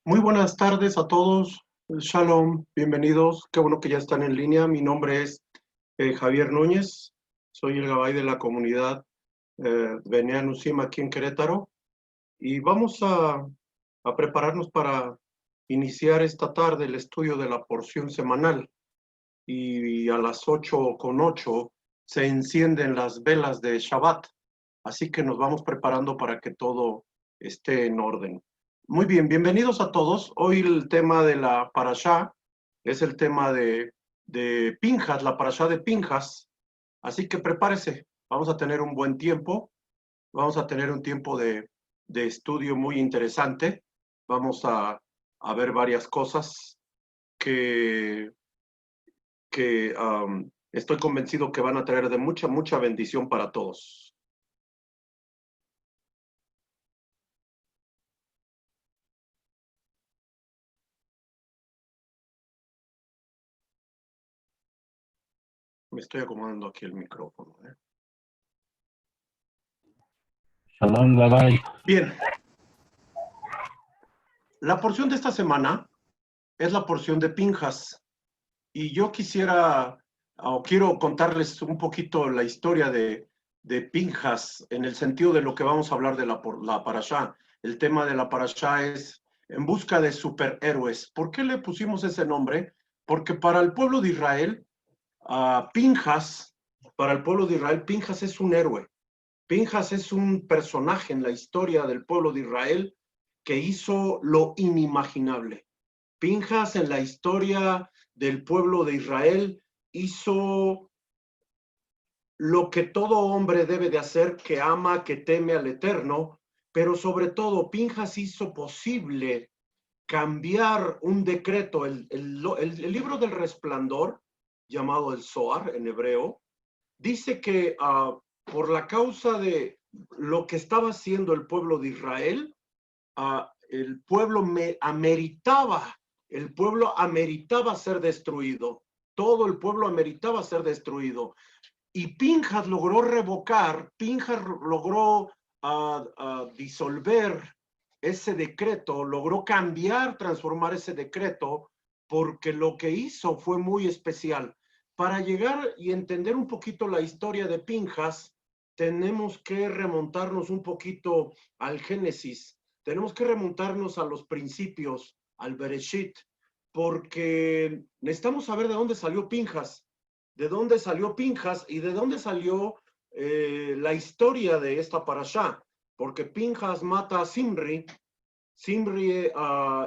Muy buenas tardes a todos. Shalom, bienvenidos. Qué bueno que ya están en línea. Mi nombre es Javier Núñez. Soy el gabay de la comunidad Bnei Anusim aquí en Querétaro. Y vamos a prepararnos para iniciar esta tarde el estudio de la porción semanal. Y a las 8:08 se encienden las velas de Shabbat. Así que nos vamos preparando para que todo esté en orden. Muy bien, bienvenidos a todos. Hoy el tema de la parashá es el tema de Pinjas, la parashá de Pinjas. Así que prepárese, vamos a tener un buen tiempo, vamos a tener un tiempo de estudio muy interesante. Vamos a ver varias cosas que estoy convencido que van a traer de mucha bendición para todos. Me estoy acomodando aquí el micrófono. Shalom, Gabay. Bien. La porción de esta semana es la porción de Pinjas. Y yo quiero contarles un poquito la historia de Pinjas en el sentido de lo que vamos a hablar de la parashá. El tema de la parashá es en busca de superhéroes. ¿Por qué le pusimos ese nombre? Porque para el pueblo de Israel, Pinjas es un héroe. Pinjas es un personaje en la historia del pueblo de Israel que hizo lo inimaginable. Pinjas en la historia del pueblo de Israel hizo lo que todo hombre debe de hacer, que ama, que teme al Eterno, pero sobre todo Pinjas hizo posible cambiar un decreto. El libro del Resplandor, llamado el Zohar en hebreo, dice que por la causa de lo que estaba haciendo el pueblo de Israel, el pueblo ameritaba ser destruido. Todo el pueblo ameritaba ser destruido. Y Pinjas logró disolver ese decreto, logró transformar ese decreto, porque lo que hizo fue muy especial. Para llegar y entender un poquito la historia de Pinjas, tenemos que remontarnos un poquito al Génesis, tenemos que remontarnos a los principios, al Bereshit, porque necesitamos saber de dónde salió Pinjas, y de dónde salió la historia de esta parashá, porque Pinjas mata a Simri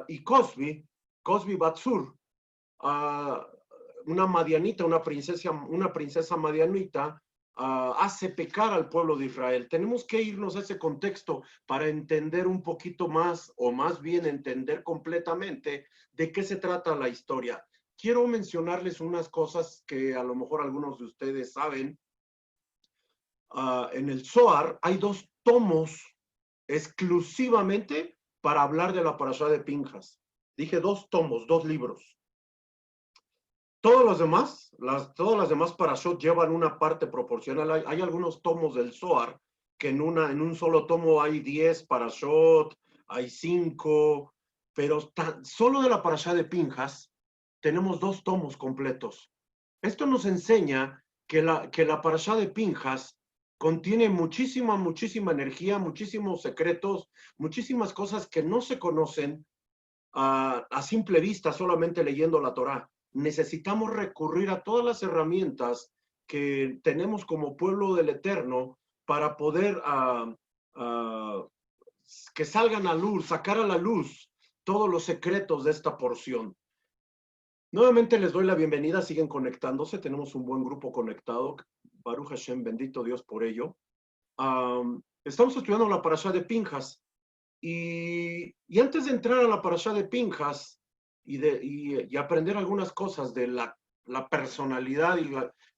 y Cosbi Batsur, una madianita, una princesa madianita, hace pecar al pueblo de Israel. Tenemos que irnos a ese contexto para entender un poquito más, o más bien entender completamente de qué se trata la historia. Quiero mencionarles unas cosas que a lo mejor algunos de ustedes saben. En el Zohar hay 2 tomos exclusivamente para hablar de la parashá de Pinjas. Dije 2 tomos, 2 libros. Todas las demás parashot llevan una parte proporcional. Hay algunos tomos del Zohar que en un solo tomo hay 10 parashot, hay 5, pero solo de la parashá de Pinjas tenemos 2 tomos completos. Esto nos enseña que la parashá de Pinjas contiene muchísima energía, muchísimos secretos, muchísimas cosas que no se conocen a simple vista, solamente leyendo la Torá. Necesitamos recurrir a todas las herramientas que tenemos como pueblo del Eterno para poder que salgan a luz, sacar a la luz todos los secretos de esta porción. Nuevamente les doy la bienvenida, siguen conectándose, tenemos un buen grupo conectado, Baruch Hashem, bendito Dios por ello. Estamos estudiando la parashá de Pinjas, y antes de entrar a la parashá de Pinjas y aprender algunas cosas de la personalidad y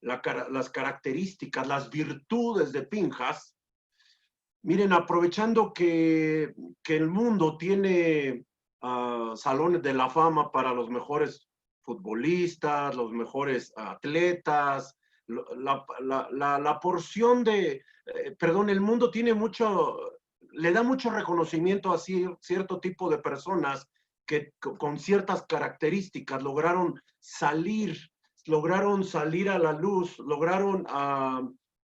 las características, las virtudes de Pinjas, miren, aprovechando que el mundo tiene salones de la fama para los mejores futbolistas, los mejores atletas, la porción el mundo tiene le da mucho reconocimiento a cierto tipo de personas que con ciertas características lograron salir a la luz, lograron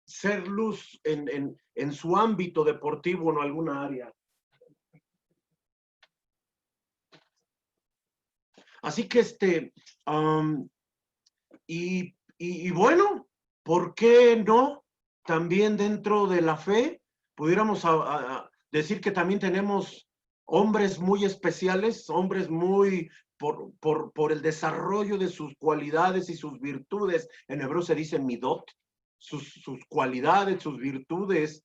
ser luz en su ámbito deportivo o en alguna área. Así que y bueno, ¿por qué no? También dentro de la fe, pudiéramos decir que también tenemos hombres muy especiales, hombres muy por el desarrollo de sus cualidades y sus virtudes. En hebreo se dice midot, sus cualidades, sus virtudes.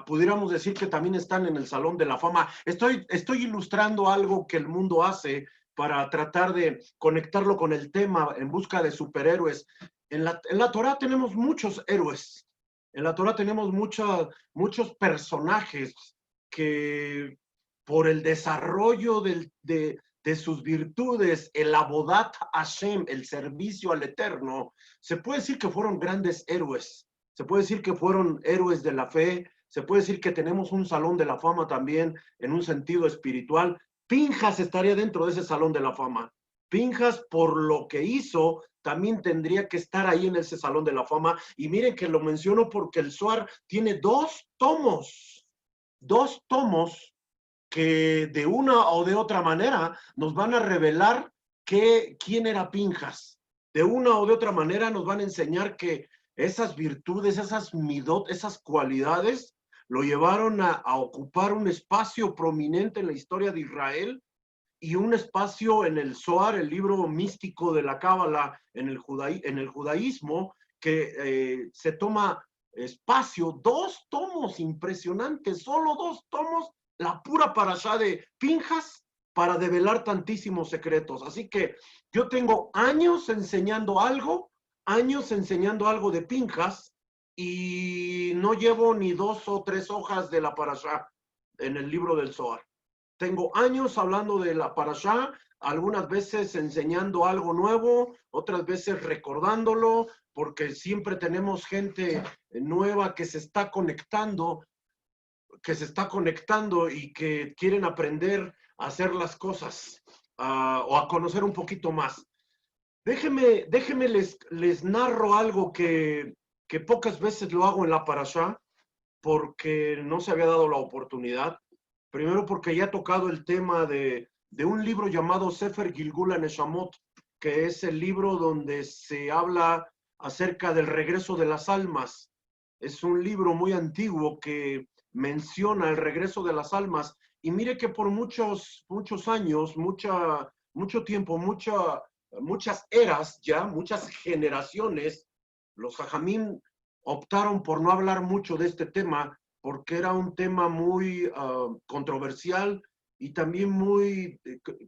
Pudiéramos decir que también están en el Salón de la Fama. Estoy ilustrando algo que el mundo hace para tratar de conectarlo con el tema en busca de superhéroes. En la Torá tenemos muchos héroes. En la Torá tenemos muchos personajes que por el desarrollo de sus virtudes, el Avodat Hashem, el servicio al Eterno, se puede decir que fueron grandes héroes. Se puede decir que fueron héroes de la fe. Se puede decir que tenemos un salón de la fama también en un sentido espiritual. Pinjas estaría dentro de ese salón de la fama. Pinjas, por lo que hizo, también tendría que estar ahí en ese salón de la fama. Y miren que lo menciono porque el Zohar tiene dos tomos que de una o de otra manera nos van a revelar quién era Pinjas. De una o de otra manera nos van a enseñar que esas virtudes, esas midot, esas cualidades, lo llevaron a ocupar un espacio prominente en la historia de Israel y un espacio en el Zohar, el libro místico de la Cábala en el judaísmo, que se toma espacio, 2 tomos impresionantes, solo 2 tomos, la pura parashá de Pinjas para develar tantísimos secretos. Así que yo tengo años enseñando algo de Pinjas, y no llevo ni 2 o 3 hojas de la parashá en el libro del Zohar. Tengo años hablando de la parashá, algunas veces enseñando algo nuevo, otras veces recordándolo, porque siempre tenemos gente nueva que se está conectando y que quieren aprender a hacer las cosas o a conocer un poquito más. Déjenme les narro algo que pocas veces lo hago en la parashá, porque no se había dado la oportunidad. Primero porque ya he tocado el tema de un libro llamado Sefer Gilgul HaNeshamot, que es el libro donde se habla acerca del regreso de las almas. Es un libro muy antiguo que menciona el regreso de las almas. Y mire que por muchos años, mucho tiempo, muchas eras ya, muchas generaciones, los jajamim optaron por no hablar mucho de este tema porque era un tema muy controversial y también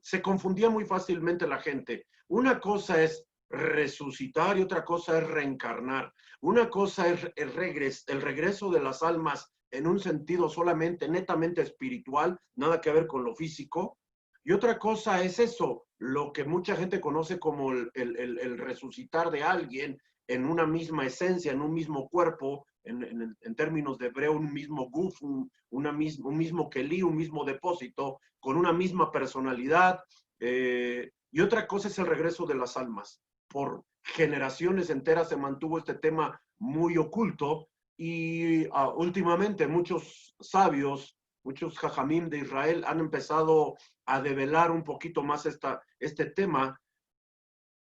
se confundía muy fácilmente la gente. Una cosa es resucitar y otra cosa es reencarnar. Una cosa es el regreso de las almas en un sentido solamente, netamente espiritual, nada que ver con lo físico. Y otra cosa es eso, lo que mucha gente conoce como el resucitar de alguien en una misma esencia, en un mismo cuerpo, en términos de hebreo, un mismo guf, un mismo kelí, un mismo depósito, con una misma personalidad. Y otra cosa es el regreso de las almas. Por generaciones enteras se mantuvo este tema muy oculto y últimamente muchos sabios, muchos jajamim de Israel han empezado a develar un poquito más este tema.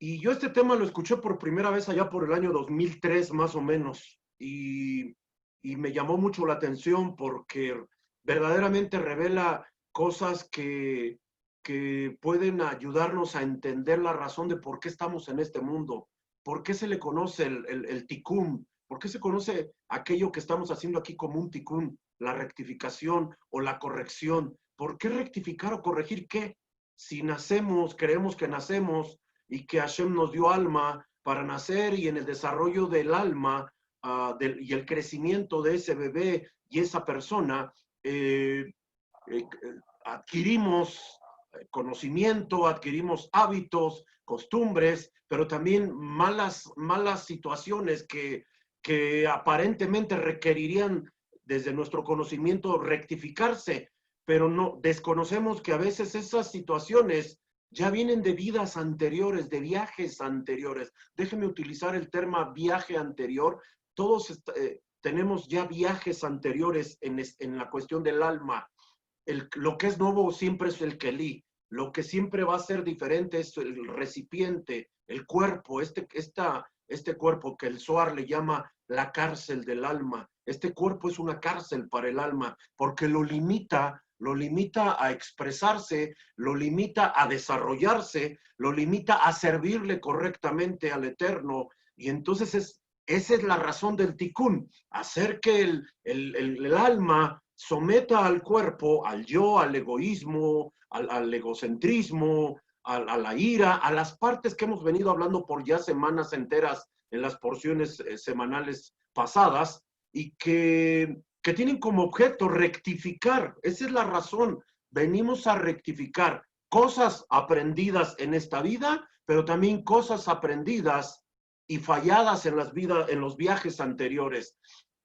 Y yo este tema lo escuché por primera vez allá por el año 2003 más o menos, y me llamó mucho la atención porque verdaderamente revela cosas que pueden ayudarnos a entender la razón de por qué estamos en este mundo, por qué se le conoce el tikkun, por qué se conoce aquello que estamos haciendo aquí como un tikkun, la rectificación o la corrección. ¿Por qué rectificar o corregir qué? Si nacemos, creemos que nacemos y que Hashem nos dio alma para nacer, y en el desarrollo del alma y el crecimiento de ese bebé y esa persona, adquirimos conocimiento, adquirimos hábitos, costumbres, pero también malas situaciones que aparentemente requerirían desde nuestro conocimiento rectificarse. pero no desconocemos que a veces esas situaciones ya vienen de vidas anteriores, de viajes anteriores. Déjeme utilizar el término viaje anterior. Todos tenemos ya viajes anteriores en la cuestión del alma. Lo que es nuevo siempre es el kelí. Lo que siempre va a ser diferente es el recipiente, el cuerpo, este cuerpo que el Zohar le llama la cárcel del alma. Este cuerpo es una cárcel para el alma porque lo limita a expresarse, lo limita a desarrollarse, lo limita a servirle correctamente al Eterno. Y entonces esa es la razón del tikkun, hacer que el alma someta al cuerpo, al yo, al egoísmo, al egocentrismo, a la ira, a las partes que hemos venido hablando por ya semanas enteras en las porciones semanales pasadas y que tienen como objeto rectificar. Esa es la razón. Venimos a rectificar cosas aprendidas en esta vida, pero también cosas aprendidas y falladas en los viajes anteriores.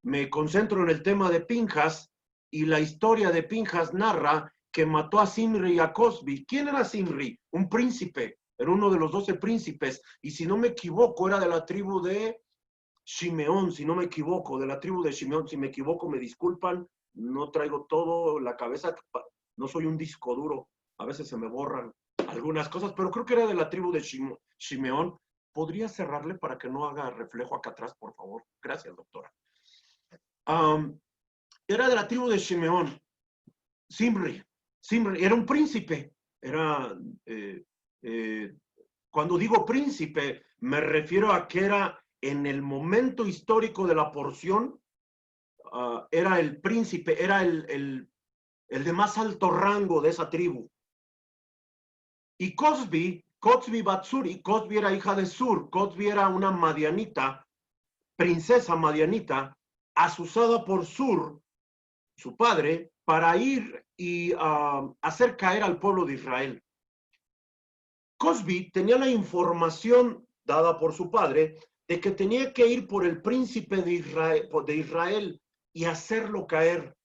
Me concentro en el tema de Pinjas y la historia de Pinjas narra que mató a Zimri y a Cosbi. ¿Quién era Zimri? Un príncipe, era uno de los 12 príncipes, y si no me equivoco, era de la tribu de Shimeón, si no me equivoco, de la tribu de Shimeón. Si me equivoco, me disculpan, no traigo todo la cabeza, no soy un disco duro, a veces se me borran algunas cosas, pero creo que era de la tribu de Shimeón. ¿Podría cerrarle para que no haga reflejo acá atrás, por favor? Gracias, doctora. Era de la tribu de Shimeón. Zimri era un príncipe. Cuando digo príncipe, me refiero a que era en el momento histórico de la porción, era el príncipe, era el de más alto rango de esa tribu. Y Cosbi Batsuri, Cosbi era hija de Sur, Cosbi era una madianita, princesa madianita, asusada por Sur, su padre, para ir y hacer caer al pueblo de Israel. Cosbi tenía la información dada por su padre de que tenía que ir por el príncipe de Israel y hacerlo caer.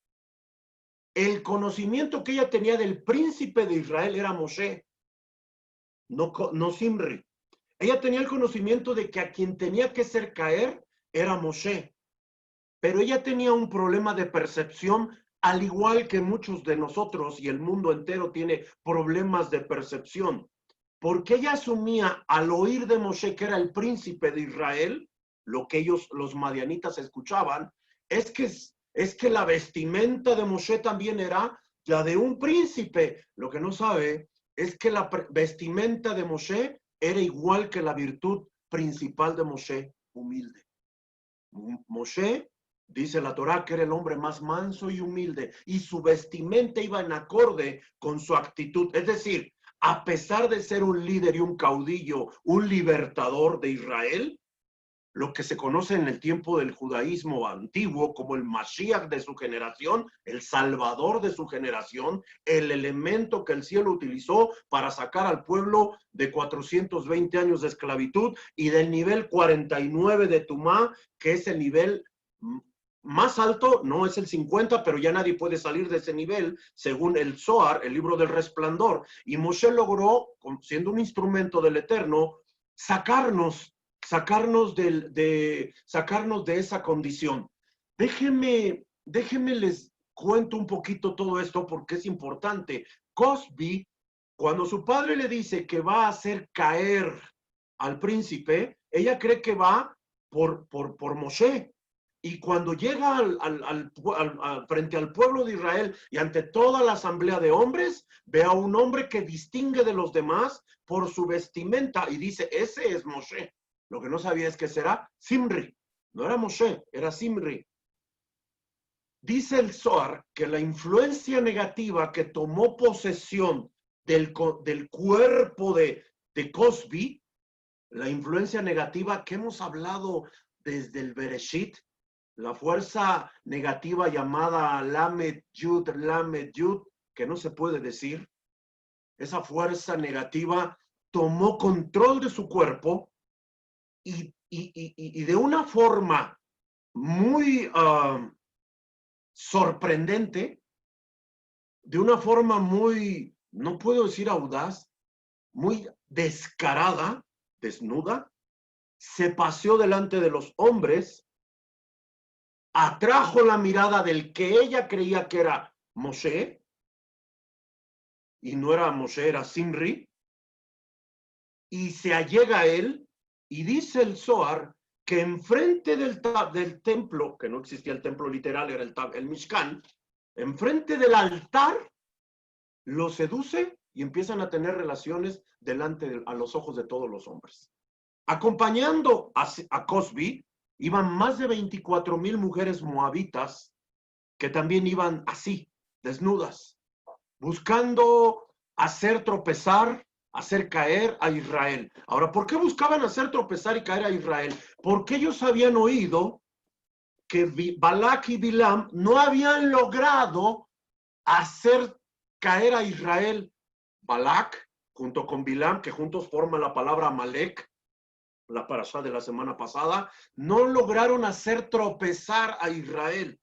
El conocimiento que ella tenía del príncipe de Israel era Moshe, no Zimri. Ella tenía el conocimiento de que a quien tenía que hacer caer era Moshe, pero ella tenía un problema de percepción, al igual que muchos de nosotros y el mundo entero tiene problemas de percepción. Porque ella asumía al oír de Moshe que era el príncipe de Israel, lo que ellos, los madianitas, escuchaban, es que la vestimenta de Moshe también era la de un príncipe. Lo que no sabe es que la vestimenta de Moshe era igual que la virtud principal de Moshe, humilde. Moshe, dice la Torá, que era el hombre más manso y humilde, y su vestimenta iba en acorde con su actitud. Es decir, a pesar de ser un líder y un caudillo, un libertador de Israel, lo que se conoce en el tiempo del judaísmo antiguo como el Mashiach de su generación, el Salvador de su generación, el elemento que el cielo utilizó para sacar al pueblo de 420 años de esclavitud y del nivel 49 de Tumá, que es el nivel más alto, no es el 50, pero ya nadie puede salir de ese nivel, según el Zohar, el libro del resplandor. Y Moshe logró, siendo un instrumento del Eterno, sacarnos de esa condición. Déjenme les cuento un poquito todo esto porque es importante. Cosbi, cuando su padre le dice que va a hacer caer al príncipe, ella cree que va por Moshe. Y cuando llega frente al pueblo de Israel y ante toda la asamblea de hombres, ve a un hombre que distingue de los demás por su vestimenta y dice, ese es Moshe. Lo que no sabía es que será Zimri. No era Moshe, era Zimri. Dice el Zohar que la influencia negativa que tomó posesión del cuerpo de Cosbi, la influencia negativa que hemos hablado desde el Bereshit, la fuerza negativa llamada Lamed Yud, que no se puede decir, esa fuerza negativa tomó control de su cuerpo y de una forma muy sorprendente, de una forma muy, no puedo decir audaz, muy descarada, desnuda, se paseó delante de los hombres, atrajo la mirada del que ella creía que era Moshe, y no era Moshe, era Simri, y se allega a él, y dice el Zohar que enfrente del templo, que no existía el templo literal, era el Mishkan, enfrente del altar, lo seduce y empiezan a tener relaciones a los ojos de todos los hombres. Acompañando a Cosbi, iban más de 24,000 mujeres moabitas que también iban así, desnudas, buscando hacer tropezar, hacer caer a Israel. Ahora, ¿por qué buscaban hacer tropezar y caer a Israel? Porque ellos habían oído que Balak y Bilam no habían logrado hacer caer a Israel. Balak, junto con Bilam, que juntos forman la palabra Amalek, la parashá de la semana pasada, no lograron hacer tropezar a Israel.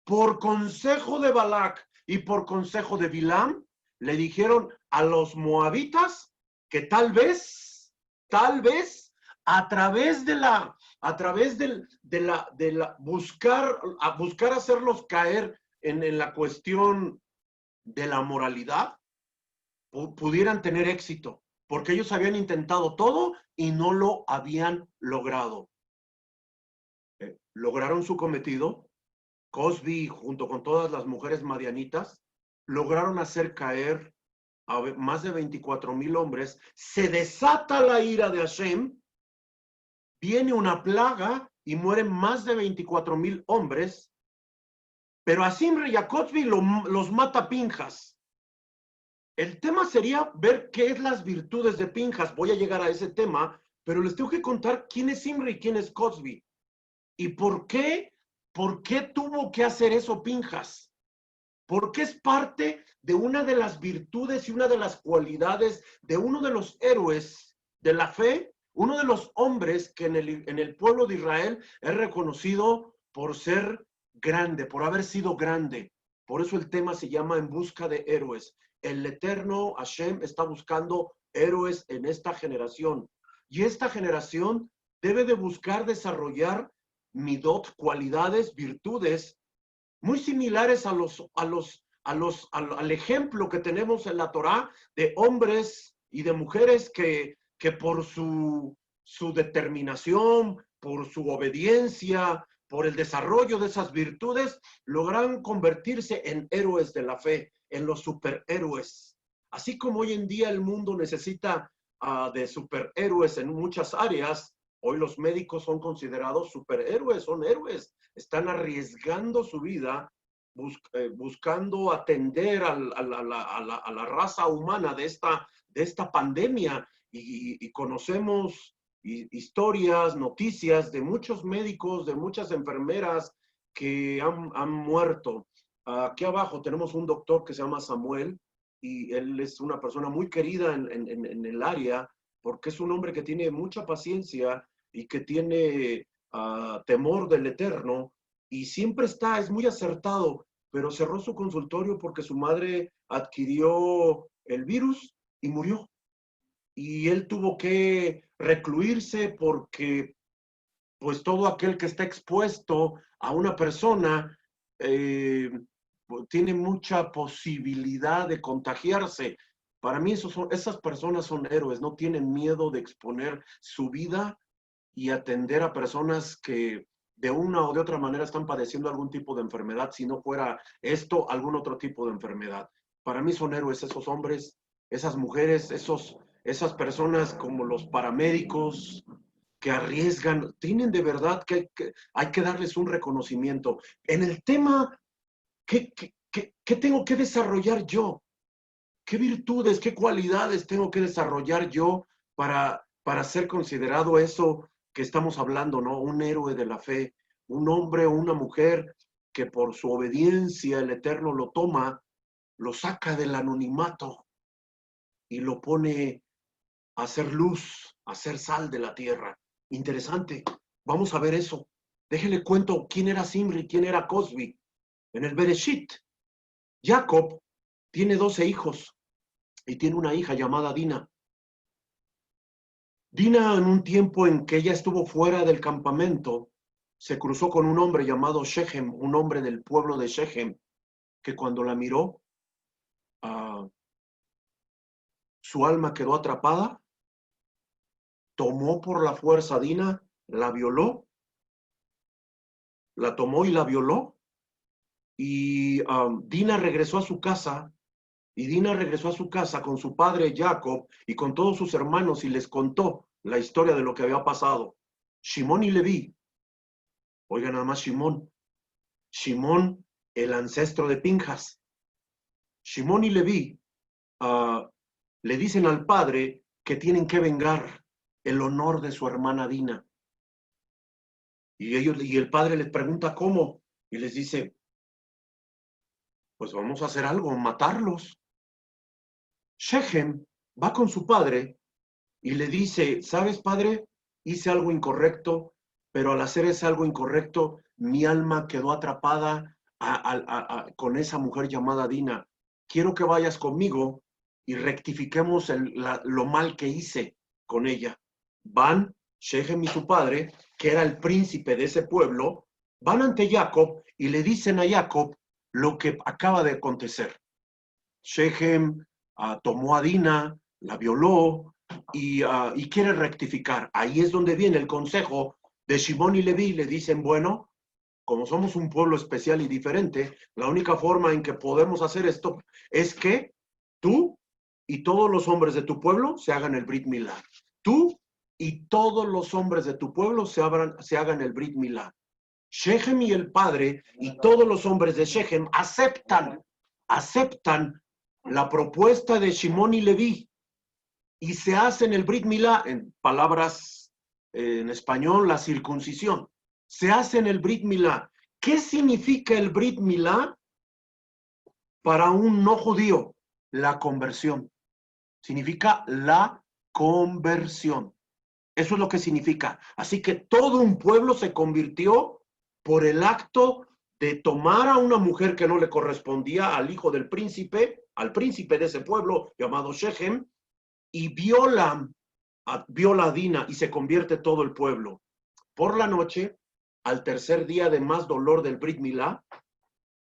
Por consejo de Balak y por consejo de Bilam, le dijeron a los moabitas que tal vez, a través de buscar hacerlos caer en la cuestión de la moralidad, pudieran tener éxito, porque ellos habían intentado todo y no lo habían logrado. Lograron su cometido. Cosbi, junto con todas las mujeres madianitas, lograron hacer caer a más de 24,000 hombres. Se desata la ira de Hashem, viene una plaga y mueren más de 24,000 hombres, pero a Simri y a Cosbi los mata Pinjas. El tema sería ver qué es las virtudes de Pinjas. Voy a llegar a ese tema, pero les tengo que contar quién es Simri y quién es Cosbi. ¿Y por qué tuvo que hacer eso Pinjas? Porque es parte de una de las virtudes y una de las cualidades de uno de los héroes de la fe, uno de los hombres que en el pueblo de Israel es reconocido por ser grande, por haber sido grande. Por eso el tema se llama En busca de héroes. El eterno Hashem está buscando héroes en esta generación. Y esta generación debe de buscar desarrollar midot, cualidades, virtudes muy similares al ejemplo que tenemos en la Torá de hombres y de mujeres que por su determinación, por su obediencia, por el desarrollo de esas virtudes, lograron convertirse en héroes de la fe, en los superhéroes. Así como hoy en día el mundo necesita de superhéroes en muchas áreas, hoy los médicos son considerados superhéroes, son héroes. Están arriesgando su vida buscando atender a la raza humana de esta pandemia. Y conocemos historias, noticias de muchos médicos, de muchas enfermeras que han muerto. Aquí abajo tenemos un doctor que se llama Samuel y él es una persona muy querida en el área porque es un hombre que tiene mucha paciencia y que tiene temor del Eterno y siempre es muy acertado, pero cerró su consultorio porque su madre adquirió el virus y murió. Y él tuvo que recluirse porque pues todo aquel que está expuesto a una persona tiene mucha posibilidad de contagiarse. Para mí esas personas son héroes, no tienen miedo de exponer su vida y atender a personas que de una o de otra manera están padeciendo algún tipo de enfermedad, si no fuera esto, algún otro tipo de enfermedad. Para mí son héroes esos hombres, esas mujeres, esas personas como los paramédicos que arriesgan, tienen de verdad que hay que darles un reconocimiento. En el tema, ¿qué tengo que desarrollar yo? ¿Qué virtudes, qué cualidades tengo que desarrollar yo para ser considerado eso que estamos hablando, ¿no? Un héroe de la fe, un hombre o una mujer que por su obediencia el Eterno lo toma, lo saca del anonimato y lo pone a hacer luz, a hacer sal de la tierra. Interesante. Vamos a ver eso. Déjenle cuento quién era Simri, quién era Cosbi. En el Bereshit, Jacob tiene 12 hijos y tiene una hija llamada Dina. Dina, en un tiempo en que ella estuvo fuera del campamento, se cruzó con un hombre llamado Shechem, un hombre del pueblo de Shechem, que cuando la miró, su alma quedó atrapada, tomó por la fuerza a Dina, la violó, la tomó y la violó, y Dina regresó a su casa, con su padre Jacob y con todos sus hermanos y les contó la historia de lo que había pasado. Shimón y Leví, oigan nada más Shimón, el ancestro de Pinjas. Shimón y Leví le dicen al padre que tienen que vengar el honor de su hermana Dina. Y el padre les pregunta cómo, y les dice, pues vamos a hacer algo, matarlos. Shechem va con su padre y le dice, ¿sabes, padre? Hice algo incorrecto, pero al hacer ese algo incorrecto, mi alma quedó atrapada con esa mujer llamada Dina. Quiero que vayas conmigo y rectifiquemos lo mal que hice con ella. Van Shechem y su padre, que era el príncipe de ese pueblo, van ante Jacob y le dicen a Jacob lo que acaba de acontecer. Shechem tomó a Dina, la violó y quiere rectificar. Ahí es donde viene el consejo de Shimón y Leví. Le dicen, bueno, como somos un pueblo especial y diferente, la única forma en que podemos hacer esto es que tú y todos los hombres de tu pueblo se hagan el Brit Milá. Tú y todos los hombres de tu pueblo se hagan el Brit Milá. Shechem y el padre y todos los hombres de Shechem aceptan la propuesta de Shimón y Leví y se hacen el Brit Milá, en palabras en español, la circuncisión. Se hacen el Brit Milá. ¿Qué significa el Brit Milá para un no judío? La conversión. Significa la conversión. Eso es lo que significa. Así que todo un pueblo se convirtió por el acto de tomar a una mujer que no le correspondía al hijo del príncipe, al príncipe de ese pueblo llamado Shechem, y viola a Dina y se convierte todo el pueblo. Por la noche, al tercer día de más dolor del Brit Milá,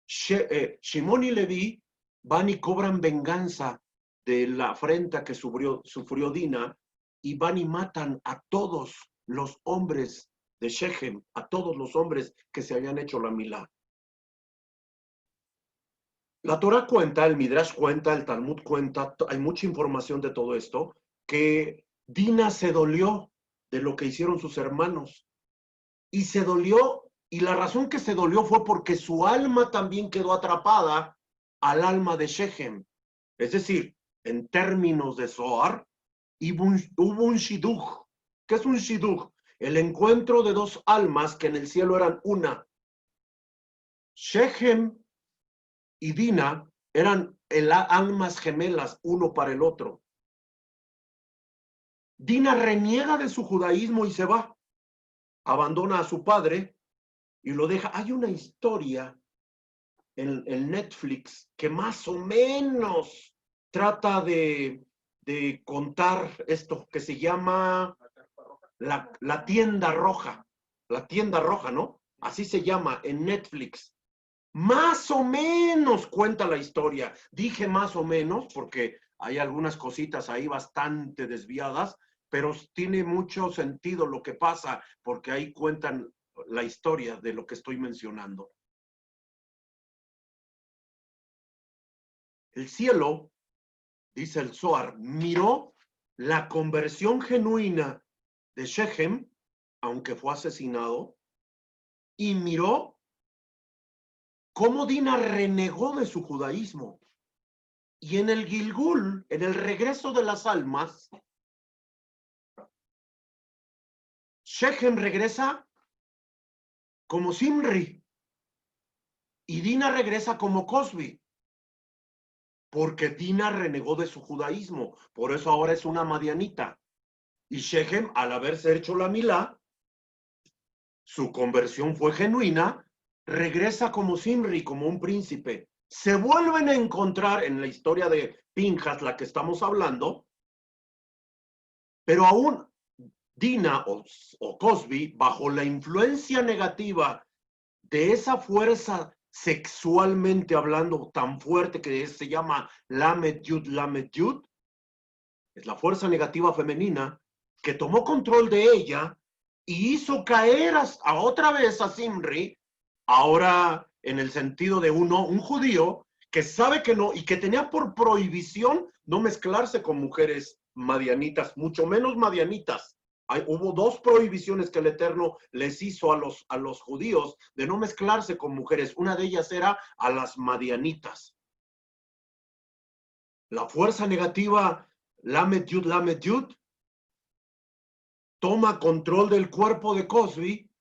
Shimón y Leví van y cobran venganza de la afrenta que sufrió Dina y van y matan a todos los hombres de Shechem, a todos los hombres que se habían hecho la Milá. La Torah cuenta, el Midrash cuenta, el Talmud cuenta, hay mucha información de todo esto, que Dina se dolió de lo que hicieron sus hermanos. Y se dolió, y la razón que se dolió fue porque su alma también quedó atrapada al alma de Shechem. Es decir, en términos de Zohar, hubo un shidduch. ¿Qué es un shidduch? El encuentro de dos almas que en el cielo eran una. Shechem y Dina eran almas gemelas, uno para el otro. Dina reniega de su judaísmo y se va. Abandona a su padre y lo deja. Hay una historia en Netflix que más o menos trata de contar esto que se llama la tienda roja. La tienda roja, ¿no? Así se llama en Netflix. Más o menos cuenta la historia. Dije más o menos porque hay algunas cositas ahí bastante desviadas, pero tiene mucho sentido lo que pasa porque ahí cuentan la historia de lo que estoy mencionando. El cielo, dice el Zohar, miró la conversión genuina de Shechem, aunque fue asesinado, y miró cómo Dina renegó de su judaísmo. Y en el Gilgul, en el regreso de las almas, Shechem regresa como Simri y Dina regresa como Cosbi, porque Dina renegó de su judaísmo, por eso ahora es una madianita. Y Shechem, al haberse hecho la milá, su conversión fue genuina, regresa como Simri, como un príncipe. se vuelven a encontrar en la historia de Pinhas, la que estamos hablando, pero aún Dina o Cosby, bajo la influencia negativa de esa fuerza sexualmente hablando tan fuerte que se llama Lamed Yud, es la fuerza negativa femenina que tomó control de ella y hizo caer a otra vez a Zimri, ahora en el sentido de un judío que sabe que no y que tenía por prohibición no mezclarse con mujeres madianitas, mucho menos madianitas. Hubo dos prohibiciones que el Eterno les hizo a los judíos de no mezclarse con mujeres. Una de ellas era a las madianitas. La fuerza negativa, Lamed Yud, toma control del cuerpo de Cosby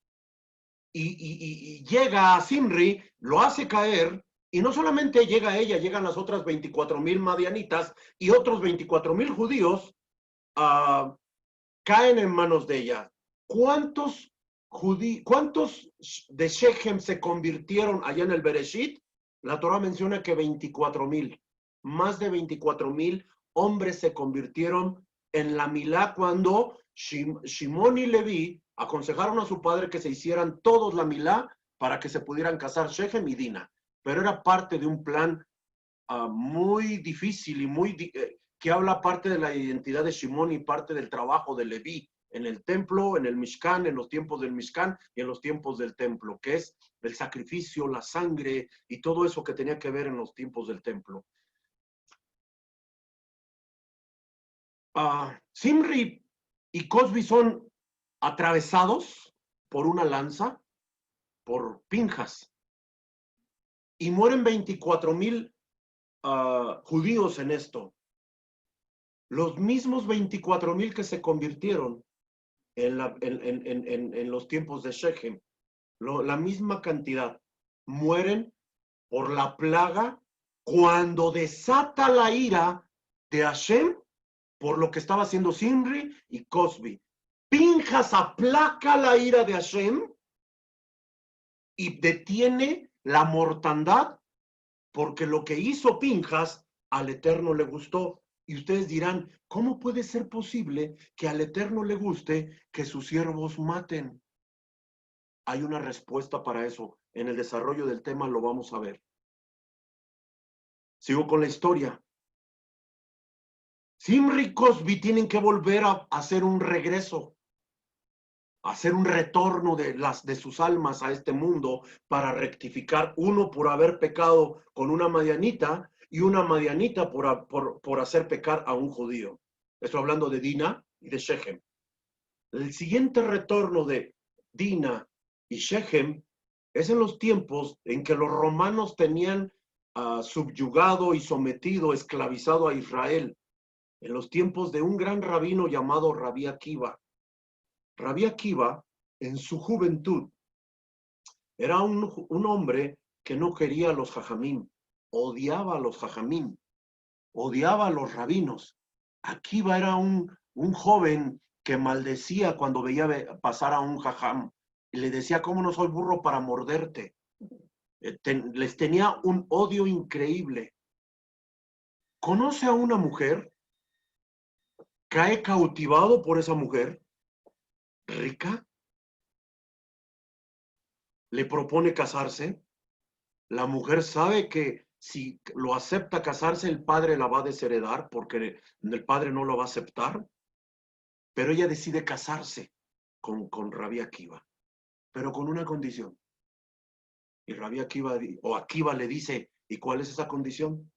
y llega a Zimri, lo hace caer, y no solamente llega ella, llegan las otras 24,000 madianitas y otros 24,000 judíos caen en manos de ella. ¿Cuántos de Shechem se convirtieron allá en el Bereshit? La Torah menciona que 24,000. Más de 24,000 hombres se convirtieron en la Milá cuando Shimón y Leví aconsejaron a su padre que se hicieran todos la Milá para que se pudieran casar Shechem y Dina. Pero era parte de un plan muy difícil y que habla parte de la identidad de Shimón y parte del trabajo de Leví en el templo, en el Mishkan, en los tiempos del Mishkan y en los tiempos del templo, que es el sacrificio, la sangre y todo eso que tenía que ver en los tiempos del templo. Zimri y Cosby son atravesados por una lanza, por Pinhas, y mueren 24,000 judíos en esto. Los mismos 24,000 que se convirtieron en los tiempos de Shechem, la misma cantidad, mueren por la plaga cuando desata la ira de Hashem por lo que estaba haciendo Zimri y Cosby. Pinhas aplaca la ira de Hashem y detiene la mortandad porque lo que hizo Pinhas al Eterno le gustó. Y ustedes dirán, ¿cómo puede ser posible que al Eterno le guste que sus siervos maten? Hay una respuesta para eso. En el desarrollo del tema lo vamos a ver. Sigo con la historia. Zimri y Cosby tienen que volver a hacer un regreso, a hacer un retorno de sus almas a este mundo para rectificar, uno por haber pecado con una madianita y una madianita por hacer pecar a un judío. Estoy hablando de Dina y de Shechem. El siguiente retorno de Dina y Shechem es en los tiempos en que los romanos tenían subyugado y sometido, esclavizado a Israel, en los tiempos de un gran rabino llamado Rabí Akiva. Rabí Akiva, en su juventud, era un hombre que no quería a los jajamim, odiaba a los jajamim, odiaba a los rabinos. Akiva era un joven que maldecía cuando veía pasar a un jajam y le decía, ¿cómo no soy burro para morderte? Les tenía un odio increíble. Conoce a una mujer, cae cautivado por esa mujer, rica, le propone casarse. La mujer sabe que si lo acepta casarse, el padre la va a desheredar porque el padre no lo va a aceptar. Pero ella decide casarse con Rabí Akiva, pero con una condición. Y Rabí Akiva, o Akiva le dice, ¿y cuál es esa condición?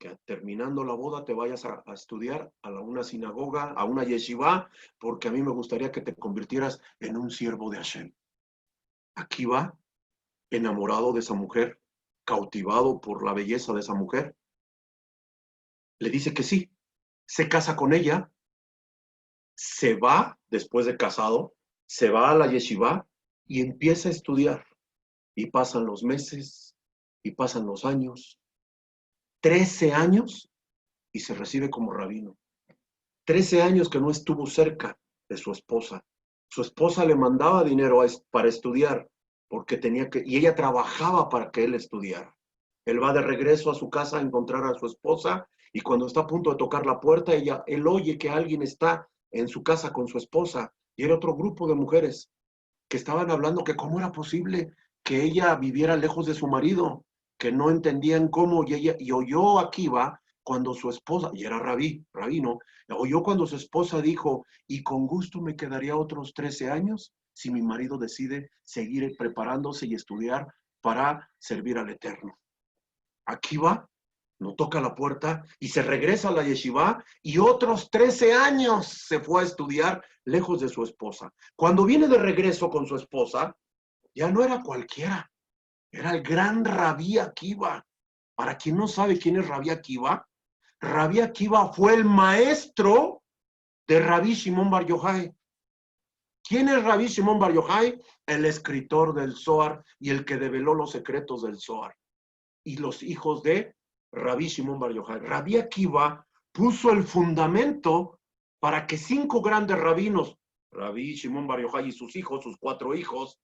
Que terminando la boda te vayas a estudiar a una sinagoga, a una yeshiva, porque a mí me gustaría que te convirtieras en un siervo de Hashem. Akiva, enamorado de esa mujer, cautivado por la belleza de esa mujer, le dice que sí, se casa con ella, se va, después de casado, se va a la yeshiva y empieza a estudiar. Y pasan los meses, y pasan los años, 13 años, y se recibe como rabino. 13 años que no estuvo cerca de su esposa. Su esposa le mandaba dinero para estudiar, porque tenía que, y ella trabajaba para que él estudiara. Él va de regreso a su casa a encontrar a su esposa y cuando está a punto de tocar la puerta, él oye que alguien está en su casa con su esposa y era otro grupo de mujeres que estaban hablando que cómo era posible que ella viviera lejos de su marido, que no entendían cómo, y oyó a Akiva cuando su esposa, y era rabino, oyó cuando su esposa dijo, y con gusto me quedaría otros 13 años si mi marido decide seguir preparándose y estudiar para servir al Eterno. Akiva no toca la puerta y se regresa a la yeshiva y otros 13 años se fue a estudiar lejos de su esposa. Cuando viene de regreso con su esposa, ya no era cualquiera, era el gran Rabí Akiva. Para quien no sabe quién es Rabí Akiva fue el maestro de Rabí Shimon Bar Yochai. ¿Quién es Rabí Shimon Bar Yochai? El escritor del Zohar y el que develó los secretos del Zohar. Y los hijos de Rabí Shimon Bar Yochai. Rabí Akiva puso el fundamento para que 5 grandes rabinos, Rabí Shimon Bar Yochai y sus hijos, sus 4 hijos,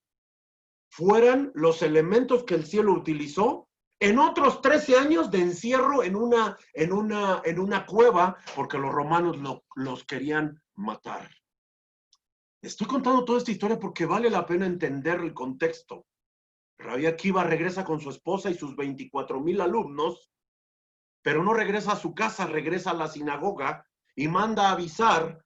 fueran los elementos que el cielo utilizó en otros 13 años de encierro en una cueva, porque los romanos los querían matar. Estoy contando toda esta historia porque vale la pena entender el contexto. Rabí Akiva regresa con su esposa y sus 24,000 alumnos, pero no regresa a su casa, regresa a la sinagoga y manda a avisar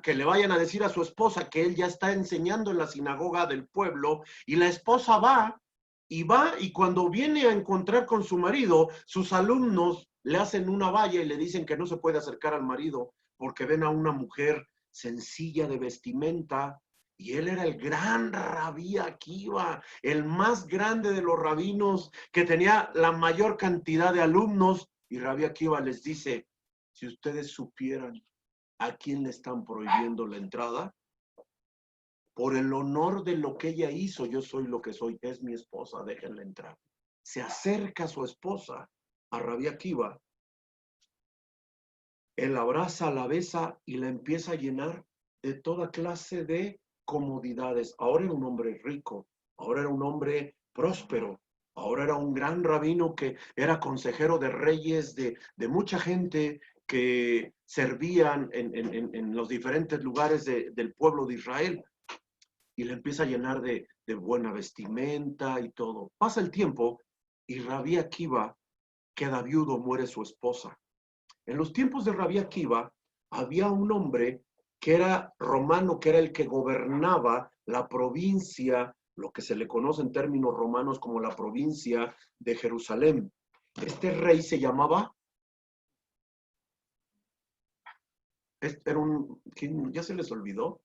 que le vayan a decir a su esposa que él ya está enseñando en la sinagoga del pueblo, y la esposa va y cuando viene a encontrar con su marido, sus alumnos le hacen una valla y le dicen que no se puede acercar al marido porque ven a una mujer sencilla de vestimenta. Y él era el gran Rabí Akiva, el más grande de los rabinos, que tenía la mayor cantidad de alumnos. Y Rabí Akiva les dice, si ustedes supieran a quién le están prohibiendo la entrada, por el honor de lo que ella hizo, yo soy lo que soy, es mi esposa, déjenla entrar. Se acerca a su esposa, a Rabí Akiva, él la abraza, la besa y la empieza a llenar de toda clase de comodidades. Ahora era un hombre rico, ahora era un hombre próspero, ahora era un gran rabino que era consejero de reyes, de mucha gente que servían en los diferentes lugares del pueblo de Israel. Y le empieza a llenar de buena vestimenta y todo. Pasa el tiempo y Rabí Akiva queda viudo, muere su esposa. En los tiempos de Rabí Akiva había un hombre que era romano, que era el que gobernaba la provincia, lo que se le conoce en términos romanos como la provincia de Jerusalén. Este rey se llamaba, era ¿ya se les olvidó?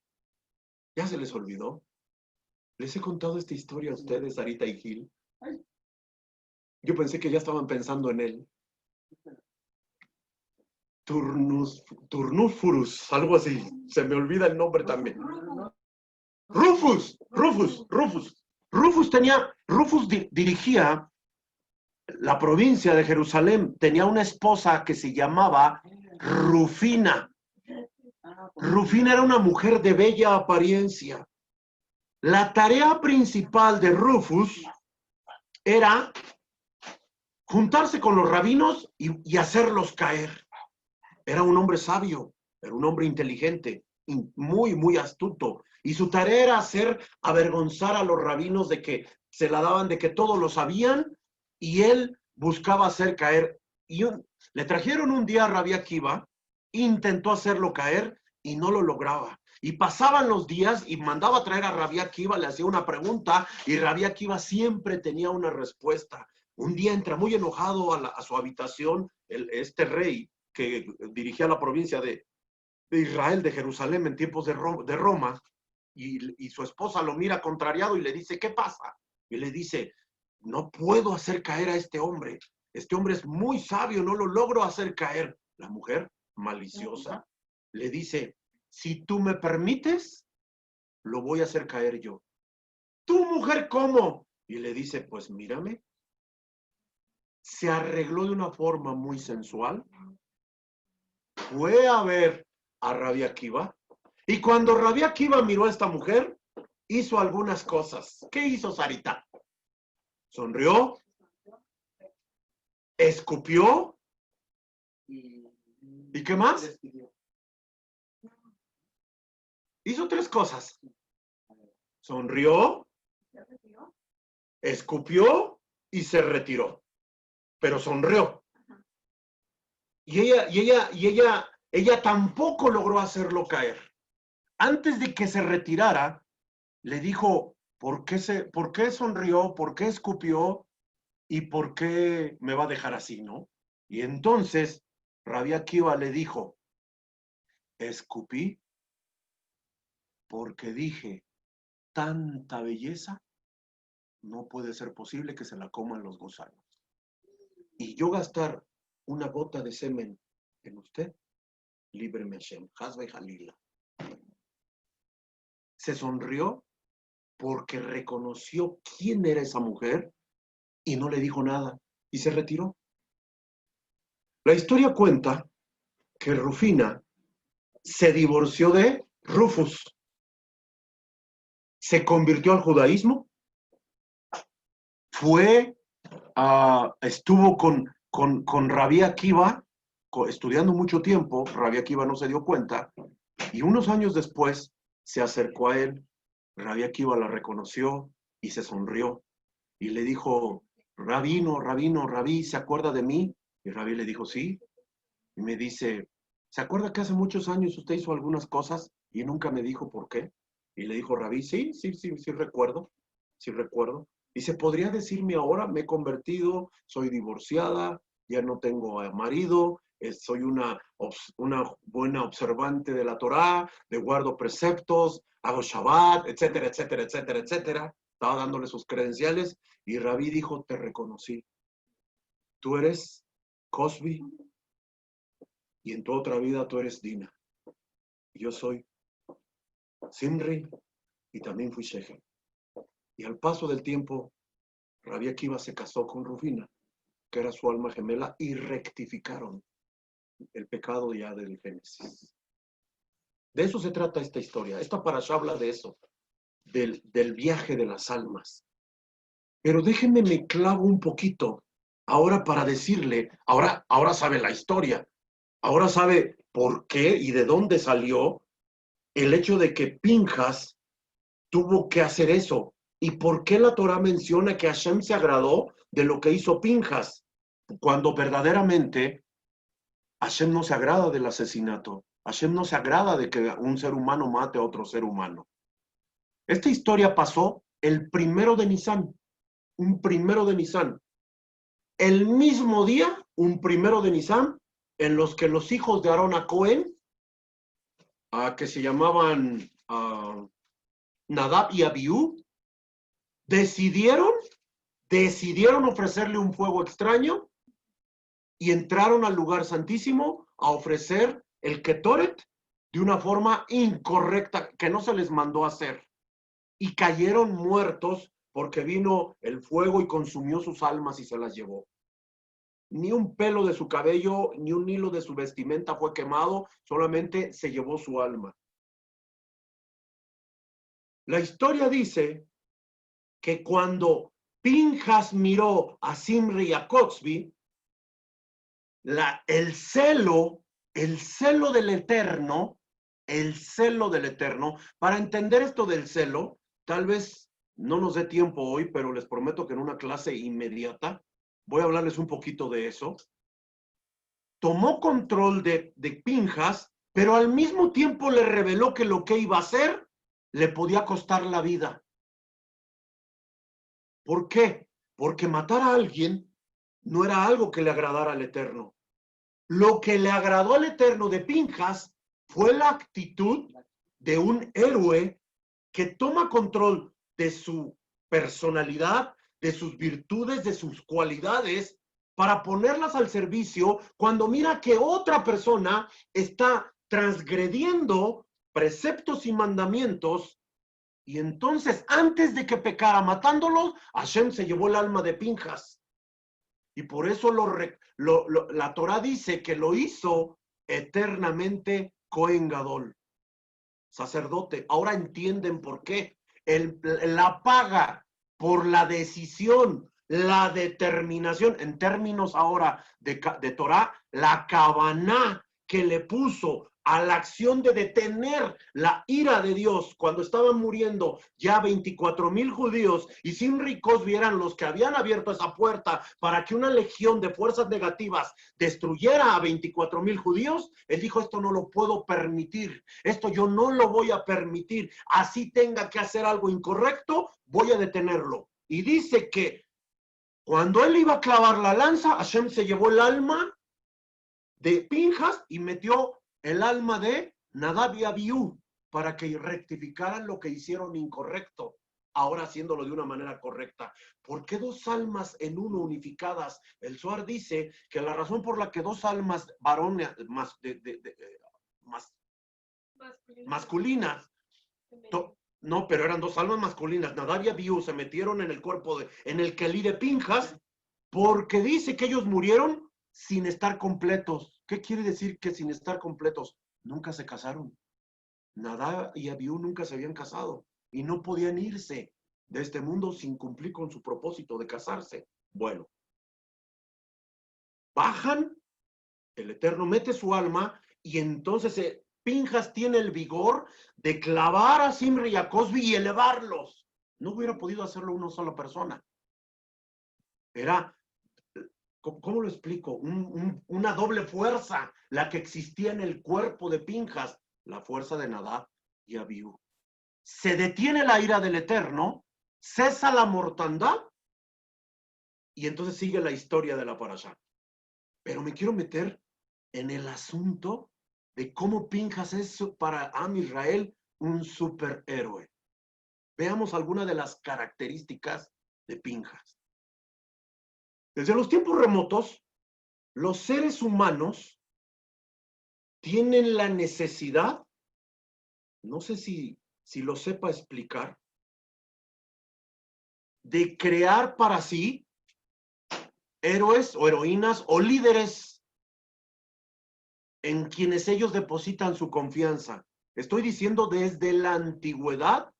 ¿Ya se les olvidó? Les he contado esta historia a ustedes, Sarita y Gil. Yo pensé que ya estaban pensando en él. Turnusfurus, algo así. Se me olvida el nombre también. Rufus dirigía la provincia de Jerusalén. Tenía una esposa que se llamaba Rufina. Rufina era una mujer de bella apariencia. La tarea principal de Rufus era juntarse con los rabinos y hacerlos caer. Era un hombre sabio, era un hombre inteligente, muy, muy astuto. Y su tarea era hacer avergonzar a los rabinos de que se la daban, de que todos lo sabían, y él buscaba hacer caer. Le trajeron un día a Rabí Akiva, intentó hacerlo caer y no lo lograba. Y pasaban los días y mandaba a traer a Rabí Akiva, le hacía una pregunta y Rabí Akiva siempre tenía una respuesta. Un día entra muy enojado a su habitación este rey que dirigía la provincia de Israel, de Jerusalén, en tiempos de Roma, y su esposa lo mira contrariado y le dice, ¿qué pasa? Y le dice, no puedo hacer caer a este hombre es muy sabio, no lo logro hacer caer. La mujer, maliciosa, le dice, si tú me permites, lo voy a hacer caer yo. ¿Tu mujer cómo? Y le dice, pues mírame. Se arregló de una forma muy sensual, fue a ver a Rabí Akiva, y cuando Rabí Akiva miró a esta mujer, hizo algunas cosas. ¿Qué hizo Sarita? Sonrió escupió, ¿y qué más? Hizo 3 cosas. Sonrió, escupió y se retiró. Pero sonrió. Y ella tampoco logró hacerlo caer. Antes de que se retirara, le dijo, ¿por qué sonrió? ¿Por qué escupió? ¿Y por qué me va a dejar así, no? Y entonces Rabbi Akiva le dijo, escupí porque dije, tanta belleza no puede ser posible que se la coman los gusanos. Y yo gastar una gota de semen en usted, líbreme Hashem, Hasba y Jalila. Se sonrió porque reconoció quién era esa mujer y no le dijo nada y se retiró. La historia cuenta que Rufina se divorció de Rufus, se convirtió al judaísmo, estuvo con Rabbi Akiva, estudiando mucho tiempo. Rabbi Akiva no se dio cuenta, y unos años después se acercó a él. Rabbi Akiva la reconoció y se sonrió, y le dijo, Rabí, ¿se acuerda de mí? Y Rabí le dijo, sí, y me dice, ¿se acuerda que hace muchos años usted hizo algunas cosas y nunca me dijo por qué? Y le dijo Rabí, sí recuerdo, sí recuerdo. Dice, ¿podría decirme ahora? Me he convertido, soy divorciada, ya no tengo marido, soy una buena observante de la Torá, de guardo preceptos, hago Shabbat, etcétera, etcétera, etcétera, etcétera. Estaba dándole sus credenciales y Rabí dijo, te reconocí. Tú eres Cosby y en tu otra vida tú eres Dina. Yo soy Simri y también fui Shechem. Y al paso del tiempo, Rabbi Akiva se casó con Rufina, que era su alma gemela, y rectificaron el pecado ya del Génesis. De eso se trata esta historia. Esta parasha habla de eso, del viaje de las almas. Pero déjenme me clavo un poquito ahora para decirle, ahora sabe la historia, ahora sabe por qué y de dónde salió el hecho de que Pinjas tuvo que hacer eso. ¿Y por qué la Torah menciona que Hashem se agradó de lo que hizo Pinjas? Cuando verdaderamente Hashem no se agrada del asesinato. Hashem no se agrada de que un ser humano mate a otro ser humano. Esta historia pasó el 1 de Nisan. Un 1 de Nisan. El mismo día, un 1 de Nisan, en los que los hijos de Aarón a Cohen, que se llamaban Nadab y Abiú, decidieron ofrecerle un fuego extraño y entraron al lugar santísimo a ofrecer el Ketoret de una forma incorrecta que no se les mandó hacer. Y cayeron muertos porque vino el fuego y consumió sus almas y se las llevó. Ni un pelo de su cabello, ni un hilo de su vestimenta fue quemado, solamente se llevó su alma. La historia dice que cuando Pinjas miró a Simri y a Cosby, el celo del Eterno, para entender esto del celo, tal vez no nos dé tiempo hoy, pero les prometo que en una clase inmediata voy a hablarles un poquito de eso. Tomó control de Pinjas, pero al mismo tiempo le reveló que lo que iba a hacer le podía costar la vida. ¿Por qué? Porque matar a alguien no era algo que le agradara al Eterno. Lo que le agradó al Eterno de Pinjas fue la actitud de un héroe que toma control de su personalidad, de sus virtudes, de sus cualidades, para ponerlas al servicio cuando mira que otra persona está transgrediendo preceptos y mandamientos. Y entonces, antes de que pecara matándolos, Hashem se llevó el alma de Pinjas. Y por eso la Torah dice que lo hizo eternamente Cohen Gadol, sacerdote. Ahora entienden por qué. La paga por la decisión la determinación, en términos ahora de Torah, la kavaná que le puso a la acción de detener la ira de Dios cuando estaban muriendo ya 24,000 judíos y Zimri y Cosbi eran los que habían abierto esa puerta para que una legión de fuerzas negativas destruyera a 24,000 judíos. Él dijo, esto no lo puedo permitir, esto yo no lo voy a permitir, así tenga que hacer algo incorrecto, voy a detenerlo. Y dice que cuando él iba a clavar la lanza, Hashem se llevó el alma de Pinjas y metió el alma de Nadab y Abiú para que rectificaran lo que hicieron incorrecto, ahora haciéndolo de una manera correcta. ¿Por qué dos almas en uno unificadas? El Zohar dice que la razón por la que dos almas varones masculinas, no, pero eran dos almas masculinas, Nadab y Abiú se metieron en el cuerpo, en el Kelí de Pinjas, porque dice que ellos murieron sin estar completos. ¿Qué quiere decir que sin estar completos? Nunca se casaron. Nadab y Abiú nunca se habían casado y no podían irse de este mundo sin cumplir con su propósito de casarse. Bueno, bajan, el Eterno mete su alma y entonces Pinjas tiene el vigor de clavar a Zimri y a Cosbi y elevarlos. No hubiera podido hacerlo una sola persona. Era, ¿cómo lo explico? Una doble fuerza, la que existía en el cuerpo de Pinjas, la fuerza de Nadab y Abiú. Se detiene la ira del Eterno, cesa la mortandad, y entonces sigue la historia de la parashá. Pero me quiero meter en el asunto de cómo Pinjas es para Am Israel un superhéroe. Veamos algunas de las características de Pinjas. Desde los tiempos remotos, los seres humanos tienen la necesidad, no sé si lo sepa explicar, de crear para sí héroes o heroínas o líderes en quienes ellos depositan su confianza. Estoy diciendo desde la antigüedad,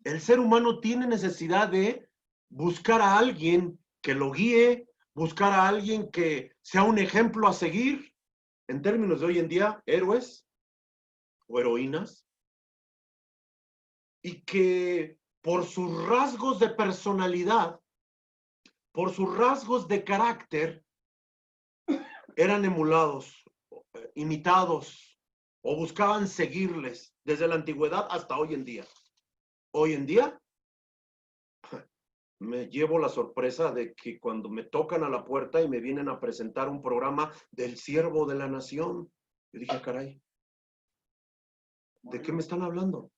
el ser humano tiene necesidad de buscar a alguien que lo guíe, buscar a alguien que sea un ejemplo a seguir. En términos de hoy en día, héroes o heroínas, y que por sus rasgos de personalidad, por sus rasgos de carácter, eran emulados, imitados, o buscaban seguirles desde la antigüedad hasta hoy en día. Hoy en día, me llevo la sorpresa de que cuando me tocan a la puerta y me vienen a presentar un programa del Siervo de la Nación, yo dije, caray, ¿de qué me están hablando?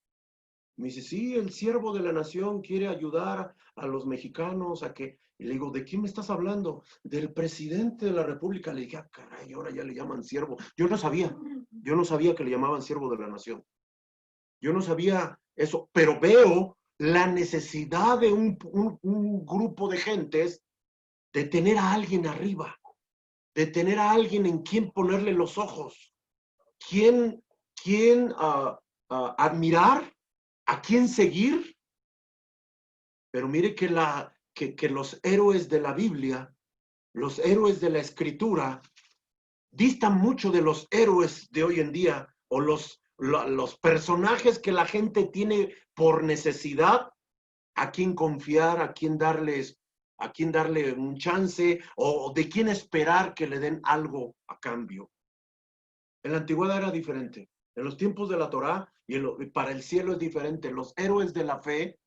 Me dice, sí, el Siervo de la Nación quiere ayudar a los mexicanos a que... Y le digo, ¿de quién me estás hablando? Del presidente de la República. Le dije, ah, caray, ahora ya le llaman siervo. Yo no sabía que le llamaban Siervo de la Nación. Yo no sabía eso, pero veo la necesidad de un grupo de gentes de tener a alguien arriba, de tener a alguien en quien ponerle los ojos, quien admirar, a quién seguir. Pero mire que los héroes de la Biblia, los héroes de la Escritura, distan mucho de los héroes de hoy en día, o los personajes que la gente tiene por necesidad, a quién confiar, a quién darle un chance, o de quién esperar que le den algo a cambio. En la antigüedad era diferente. En los tiempos de la Torá y para el cielo es diferente. Los héroes de la fe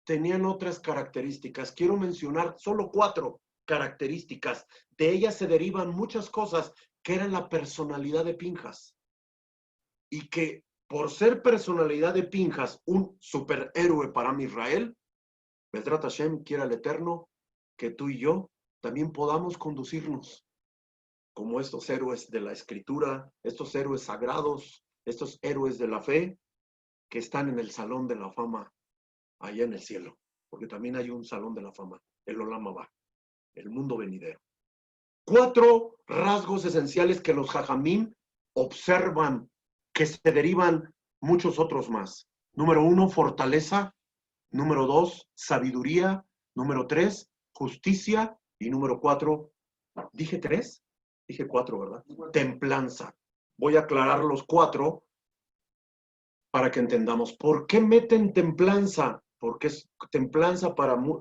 tenían otras características. Quiero mencionar solo 4 características. De ellas se derivan muchas cosas que eran la personalidad de Pinjas. Y que por ser personalidad de Pinjas, un superhéroe para Israel, Bedrat Hashem, quiera el Eterno, que tú y yo también podamos conducirnos como estos héroes de la Escritura, estos héroes sagrados, estos héroes de la fe que están en el Salón de la Fama allá en el cielo, porque también hay un Salón de la Fama, el Olam Haba, el mundo venidero. 4 rasgos esenciales que los Jajamim observan, que se derivan muchos otros más. Número 1, fortaleza. Número 2, sabiduría. Número 3, justicia. Y número 4, ¿dije 3? Dije 4, ¿verdad? Templanza. Voy a aclarar los 4 para que entendamos. ¿Por qué meten templanza? Porque es templanza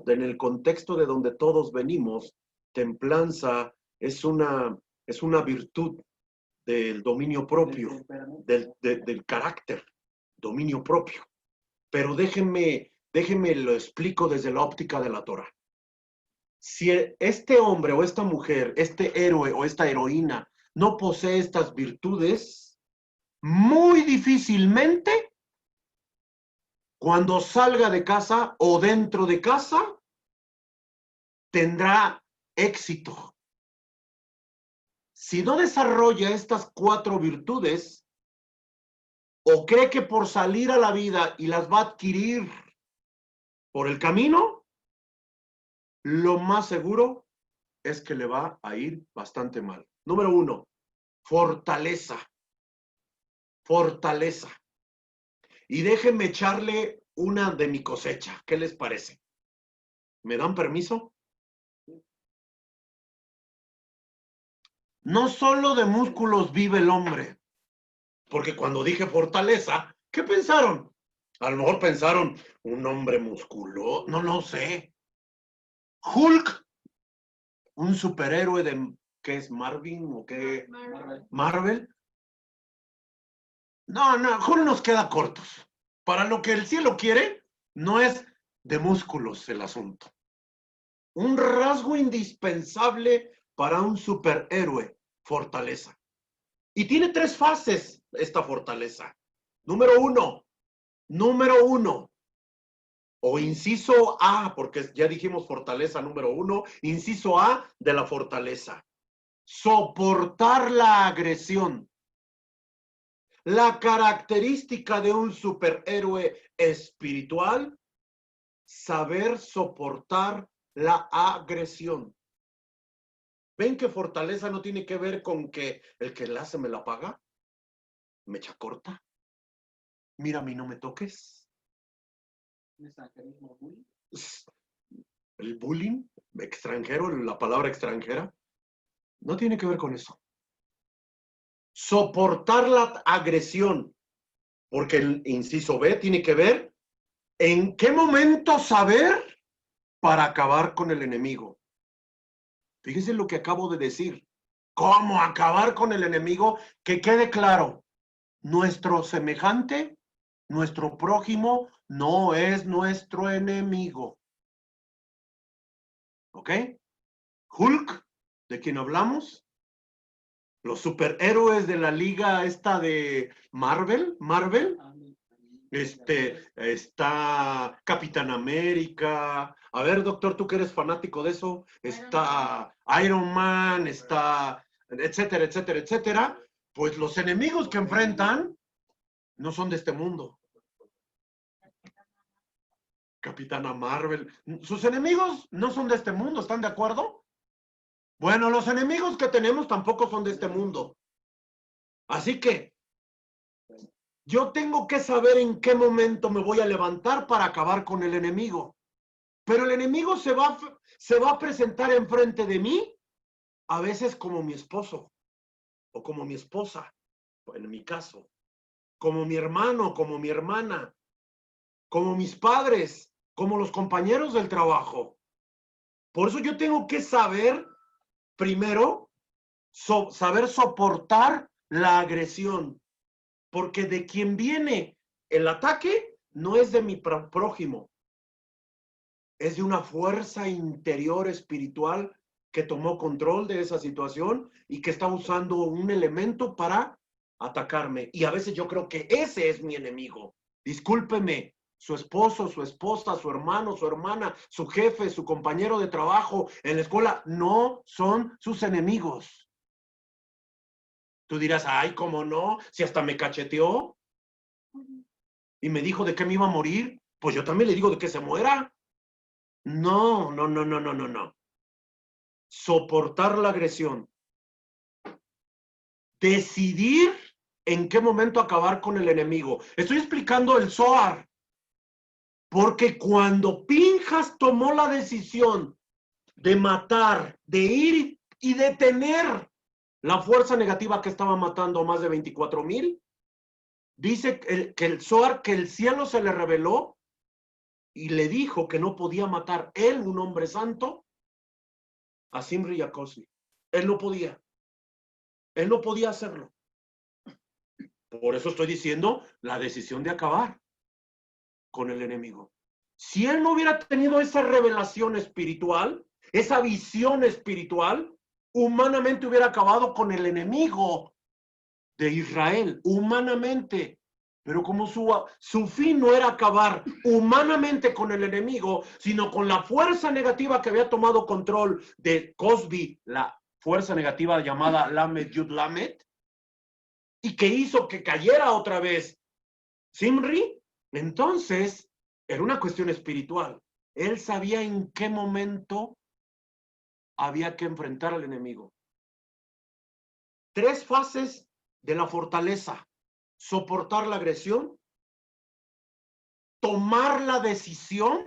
en el contexto de donde todos venimos, templanza es una virtud del dominio propio, del carácter, dominio propio. Pero déjenme lo explico desde la óptica de la Torah. Si este hombre o esta mujer, este héroe o esta heroína no posee estas virtudes, muy difícilmente cuando salga de casa o dentro de casa tendrá éxito. Si no desarrolla estas 4 virtudes, o cree que por salir a la vida y las va a adquirir por el camino, lo más seguro es que le va a ir bastante mal. Número 1, fortaleza. Fortaleza. Y déjenme echarle una de mi cosecha. ¿Qué les parece? ¿Me dan permiso? No solo de músculos vive el hombre. Porque cuando dije fortaleza, ¿qué pensaron? A lo mejor pensaron un hombre musculoso. No sé. Hulk, un superhéroe de, ¿qué es? ¿Marvin o qué? Marvel. No, Hulk nos queda cortos. Para lo que el cielo quiere, no es de músculos el asunto. Un rasgo indispensable para un superhéroe, fortaleza. Y tiene 3 fases esta fortaleza. Número 1, o inciso A, porque ya dijimos fortaleza número 1, inciso A de la fortaleza. Soportar la agresión. La característica de un superhéroe espiritual, saber soportar la agresión. ¿Ven que fortaleza no tiene que ver con que el que la hace me la paga? Mecha corta. Mira, a mí no me toques. El bullying extranjero, la palabra extranjera, no tiene que ver con eso. Soportar la agresión, porque el inciso B tiene que ver en qué momento saber para acabar con el enemigo. Fíjense lo que acabo de decir. ¿Cómo acabar con el enemigo? Que quede claro, nuestro semejante, nuestro prójimo, no es nuestro enemigo. ¿Ok? Hulk, ¿de quién hablamos? Los superhéroes de la liga esta de Marvel. Está Capitán América. A ver, doctor, tú que eres fanático de eso. Está Iron Man, está etcétera, etcétera, etcétera. Pues los enemigos que enfrentan no son de este mundo. Capitana Marvel. Sus enemigos no son de este mundo, ¿están de acuerdo? Bueno, los enemigos que tenemos tampoco son de este mundo. Así que yo tengo que saber en qué momento me voy a levantar para acabar con el enemigo. Pero el enemigo se va a presentar enfrente de mí, a veces como mi esposo, o como mi esposa, en mi caso, como mi hermano, como mi hermana, como mis padres, como los compañeros del trabajo. Por eso yo tengo que saber, primero, saber soportar la agresión, porque de quien viene el ataque no es de mi prójimo, es de una fuerza interior espiritual que tomó control de esa situación y que está usando un elemento para atacarme. Y a veces yo creo que ese es mi enemigo. Discúlpeme, su esposo, su esposa, su hermano, su hermana, su jefe, su compañero de trabajo en la escuela, no son sus enemigos. Tú dirás, ay, ¿cómo no? Si hasta me cacheteó y me dijo de qué me iba a morir, pues yo también le digo de que se muera. No. Soportar la agresión. Decidir en qué momento acabar con el enemigo. Estoy explicando el Zohar. Porque cuando Pinjas tomó la decisión de matar, de ir y detener la fuerza negativa que estaba matando a más de 24,000, dice que el Zohar, que el cielo se le reveló y le dijo que no podía matar él, un hombre santo, a Zimri y a Cosbi. Él no podía. Él no podía hacerlo. Por eso estoy diciendo la decisión de acabar con el enemigo. Si él no hubiera tenido esa revelación espiritual, esa visión espiritual, humanamente hubiera acabado con el enemigo de Israel, humanamente. Pero como su fin no era acabar humanamente con el enemigo, sino con la fuerza negativa que había tomado control de Cosbi, la fuerza negativa llamada Lamed Yud Lamed, y que hizo que cayera otra vez Zimri, entonces era una cuestión espiritual. Él sabía en qué momento había que enfrentar al enemigo. 3 fases de la fortaleza: soportar la agresión, tomar la decisión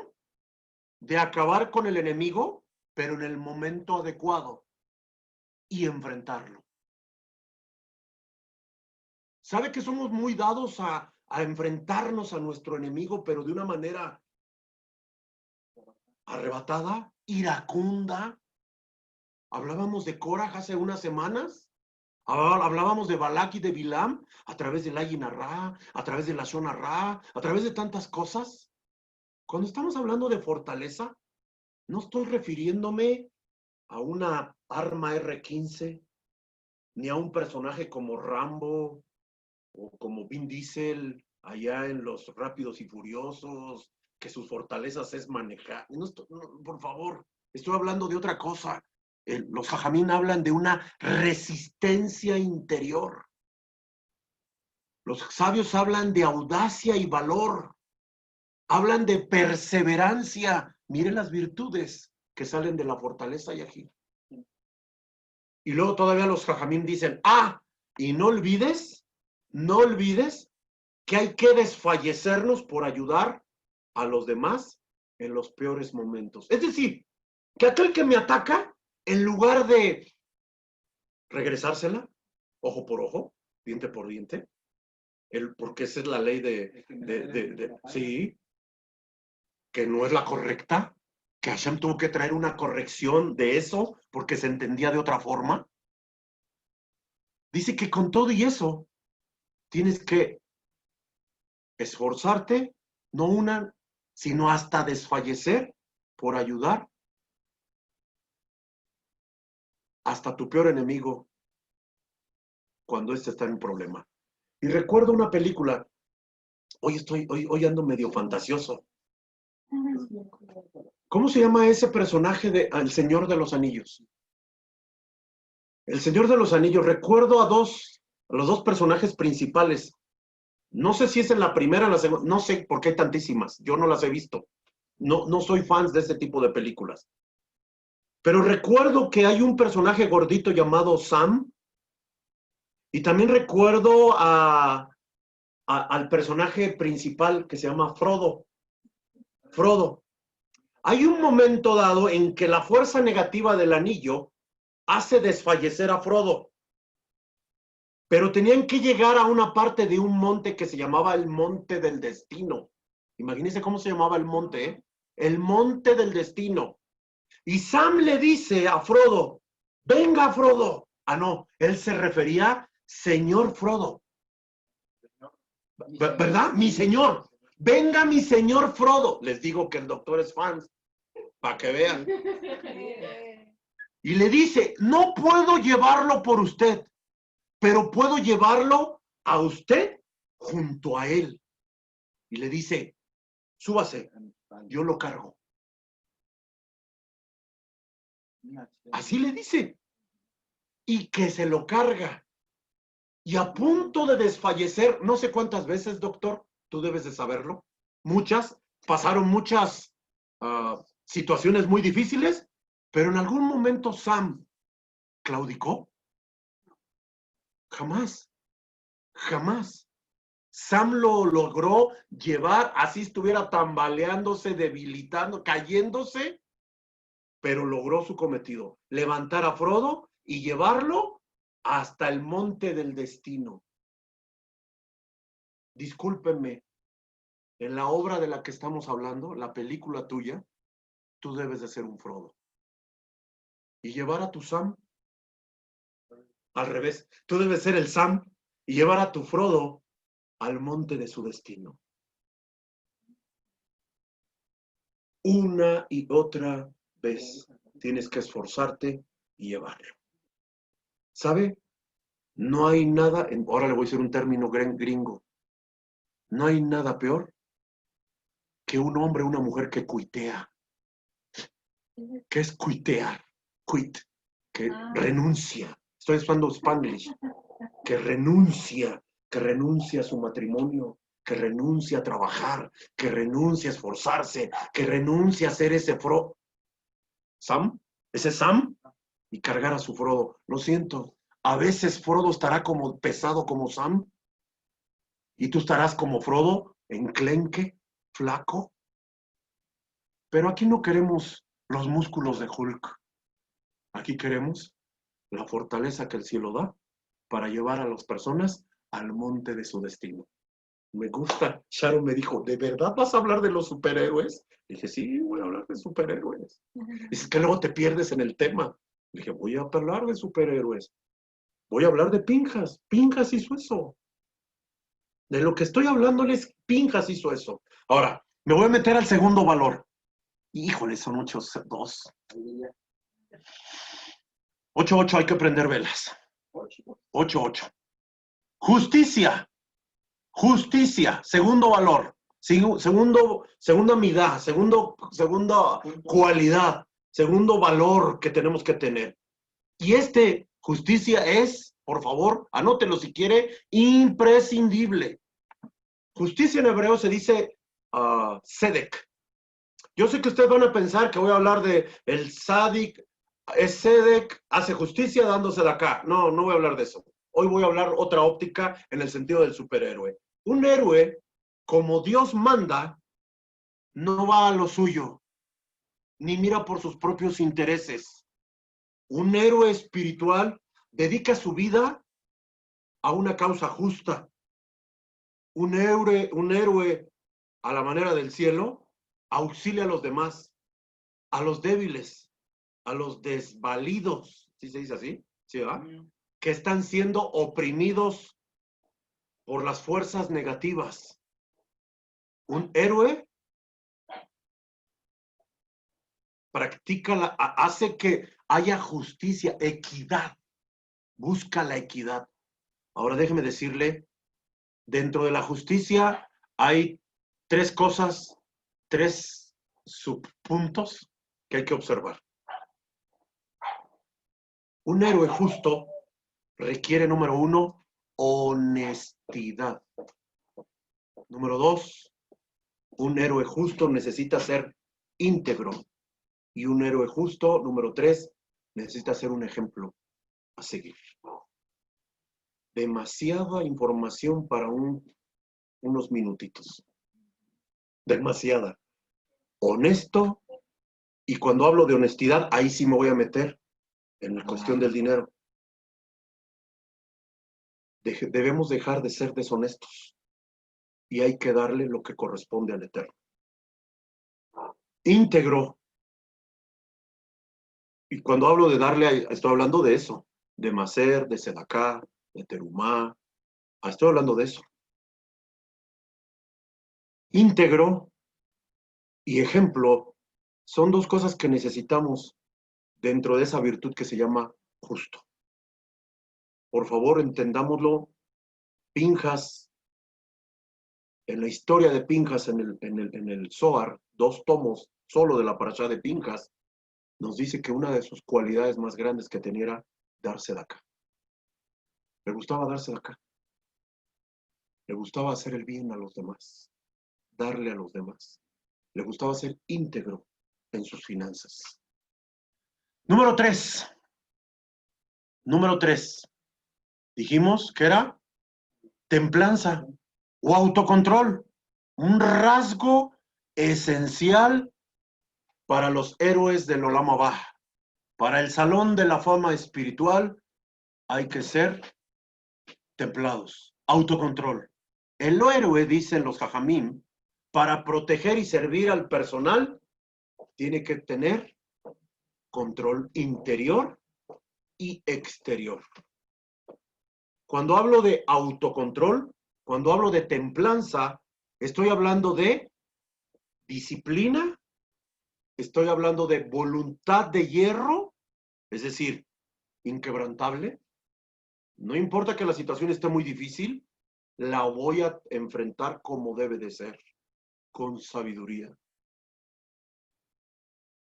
de acabar con el enemigo, pero en el momento adecuado, y enfrentarlo. ¿Sabe que somos muy dados a enfrentarnos a nuestro enemigo, pero de una manera arrebatada, iracunda? Hablábamos de Korah hace unas semanas. Hablábamos de Balak y de Bilam a través del Ayin Ra, a través de la Shon Ra, a través de tantas cosas. Cuando estamos hablando de fortaleza, no estoy refiriéndome a una arma R-15, ni a un personaje como Rambo o como Vin Diesel allá en Los Rápidos y Furiosos, que sus fortalezas es manejar. No, por favor, estoy hablando de otra cosa. Los jajamín hablan de una resistencia interior. Los sabios hablan de audacia y valor. Hablan de perseverancia. Miren las virtudes que salen de la fortaleza y aquí. Y luego todavía los jajamín dicen, y no olvides que hay que desfallecernos por ayudar a los demás en los peores momentos. Es decir, que aquel que me ataca, en lugar de regresársela, ojo por ojo, diente por diente, porque esa es la ley sí, que no es la correcta, que Hashem tuvo que traer una corrección de eso porque se entendía de otra forma. Dice que con todo y eso tienes que esforzarte, no sino hasta desfallecer por ayudar hasta tu peor enemigo cuando éste está en un problema. Y recuerdo una película, hoy ando medio fantasioso. ¿Cómo se llama ese personaje de El Señor de los Anillos? El Señor de los Anillos, recuerdo a los dos personajes principales. No sé si es en la primera o en la segunda, no sé por qué hay tantísimas, yo no las he visto. No soy fan de este tipo de películas. Pero recuerdo que hay un personaje gordito llamado Sam, y también recuerdo al personaje principal que se llama Frodo. Hay un momento dado en que la fuerza negativa del anillo hace desfallecer a Frodo. Pero tenían que llegar a una parte de un monte que se llamaba el Monte del Destino. Imagínense cómo se llamaba el monte, ¿eh? El Monte del Destino. Y Sam le dice a Frodo, venga Frodo. No, él se refería señor Frodo. ¿Verdad? Mi señor. Venga mi señor Frodo. Les digo que el doctor es fan, para que vean. Y le dice, no puedo llevarlo por usted, pero puedo llevarlo a usted junto a él. Y le dice, súbase, yo lo cargo. Así le dice. Y que se lo carga. Y a punto de desfallecer, no sé cuántas veces, doctor, tú debes de saberlo, muchas, pasaron muchas situaciones muy difíciles, pero en algún momento Sam claudicó. Jamás. Sam lo logró llevar, así estuviera tambaleándose, debilitando, cayéndose, pero logró su cometido, levantar a Frodo y llevarlo hasta el monte del destino. Discúlpenme, en la obra de la que estamos hablando, la película tuya, tú debes de ser un Frodo. Y llevar a tu Sam, al revés, tú debes ser el Sam y llevar a tu Frodo al monte de su destino. Una y otra vez tienes que esforzarte y llevarlo. ¿Sabe? No hay nada, ahora le voy a decir un término gringo, no hay nada peor que un hombre o una mujer que cuitea. ¿Qué es cuitear? Quit, que renuncia. Estoy usando Spanglish. Que renuncia a su matrimonio, que renuncia a trabajar, que renuncia a esforzarse, que renuncia a ser ese Sam, ese Sam, y cargar a su Frodo. Lo siento, a veces Frodo estará como pesado como Sam, y tú estarás como Frodo, enclenque, flaco. Pero aquí no queremos los músculos de Hulk. Aquí queremos la fortaleza que el cielo da para llevar a las personas al monte de su destino. Me gusta. Sharon me dijo, ¿de verdad vas a hablar de los superhéroes? Le dije, sí, voy a hablar de superhéroes. Dice que luego te pierdes en el tema. Le dije, voy a hablar de superhéroes. Voy a hablar de Pinjas. Pinjas hizo eso. De lo que estoy hablándoles, Pinjas hizo eso. Ahora, me voy a meter al segundo valor. Híjole, son muchos, 2. 8, hay que prender velas. 8. Justicia. Justicia, segundo valor, segunda midad, segunda cualidad, segundo valor que tenemos que tener. Y justicia es, por favor, anótelo si quiere, imprescindible. Justicia en hebreo se dice tzedek. Yo sé que ustedes van a pensar que voy a hablar de el tzadik, es tzedek, hace justicia dándose de acá. No, no voy a hablar de eso. Hoy voy a hablar otra óptica en el sentido del superhéroe. Un héroe, como Dios manda, no va a lo suyo, ni mira por sus propios intereses. Un héroe espiritual dedica su vida a una causa justa. Un héroe a la manera del cielo auxilia a los demás, a los débiles, a los desvalidos, ¿sí se dice así? ¿Sí, va? Que están siendo oprimidos por las fuerzas negativas. Un héroe hace que haya justicia, equidad, busca la equidad. Ahora déjeme decirle, dentro de la justicia hay 3 cosas, 3 subpuntos que hay que observar. Un héroe justo requiere, número 1, honestidad. Número 2, un héroe justo necesita ser íntegro. Y un héroe justo, número 3, necesita ser un ejemplo a seguir. Demasiada información para unos minutitos. Demasiada. Honesto, y cuando hablo de honestidad, ahí sí me voy a meter en la cuestión del dinero. Debemos dejar de ser deshonestos y hay que darle lo que corresponde al Eterno. Íntegro. Y cuando hablo de darle, estoy hablando de eso, de Maser, de Sedaká, de Terumá, estoy hablando de eso. Íntegro y ejemplo son 2 cosas que necesitamos dentro de esa virtud que se llama justo. Por favor, entendámoslo. Pinjas, en la historia de Pinjas en el Zohar, 2 tomos solo de la parashá de Pinjas, nos dice que una de sus cualidades más grandes que tenía era darse de acá. Le gustaba darse de acá. Le gustaba hacer el bien a los demás, darle a los demás. Le gustaba ser íntegro en sus finanzas. Número 3. Dijimos que era templanza. o autocontrol, un rasgo esencial para los héroes del Olam Abba. Para el salón de la fama espiritual hay que ser templados, autocontrol. El héroe, dicen los jajamim, para proteger y servir al personal, tiene que tener control interior y exterior. Cuando hablo de autocontrol, cuando hablo de templanza, estoy hablando de disciplina, estoy hablando de voluntad de hierro, es decir, inquebrantable. No importa que la situación esté muy difícil, la voy a enfrentar como debe de ser, con sabiduría.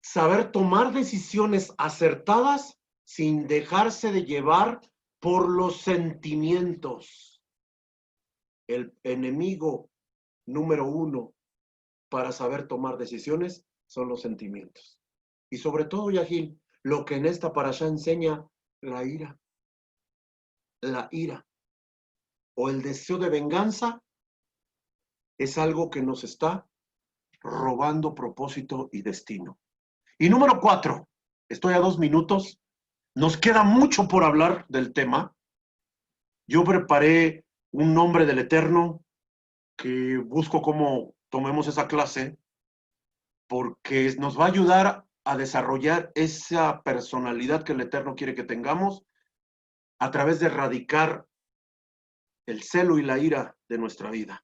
Saber tomar decisiones acertadas sin dejarse de llevar por los sentimientos. El enemigo número uno para saber tomar decisiones son los sentimientos. Y sobre todo, Yahil, lo que en esta parashá enseña la ira. La ira o el deseo de venganza es algo que nos está robando propósito y destino. Y número 4, estoy a 2 minutos, nos queda mucho por hablar del tema. Yo preparé un nombre del Eterno que busco cómo tomemos esa clase, porque nos va a ayudar a desarrollar esa personalidad que el Eterno quiere que tengamos a través de erradicar el celo y la ira de nuestra vida.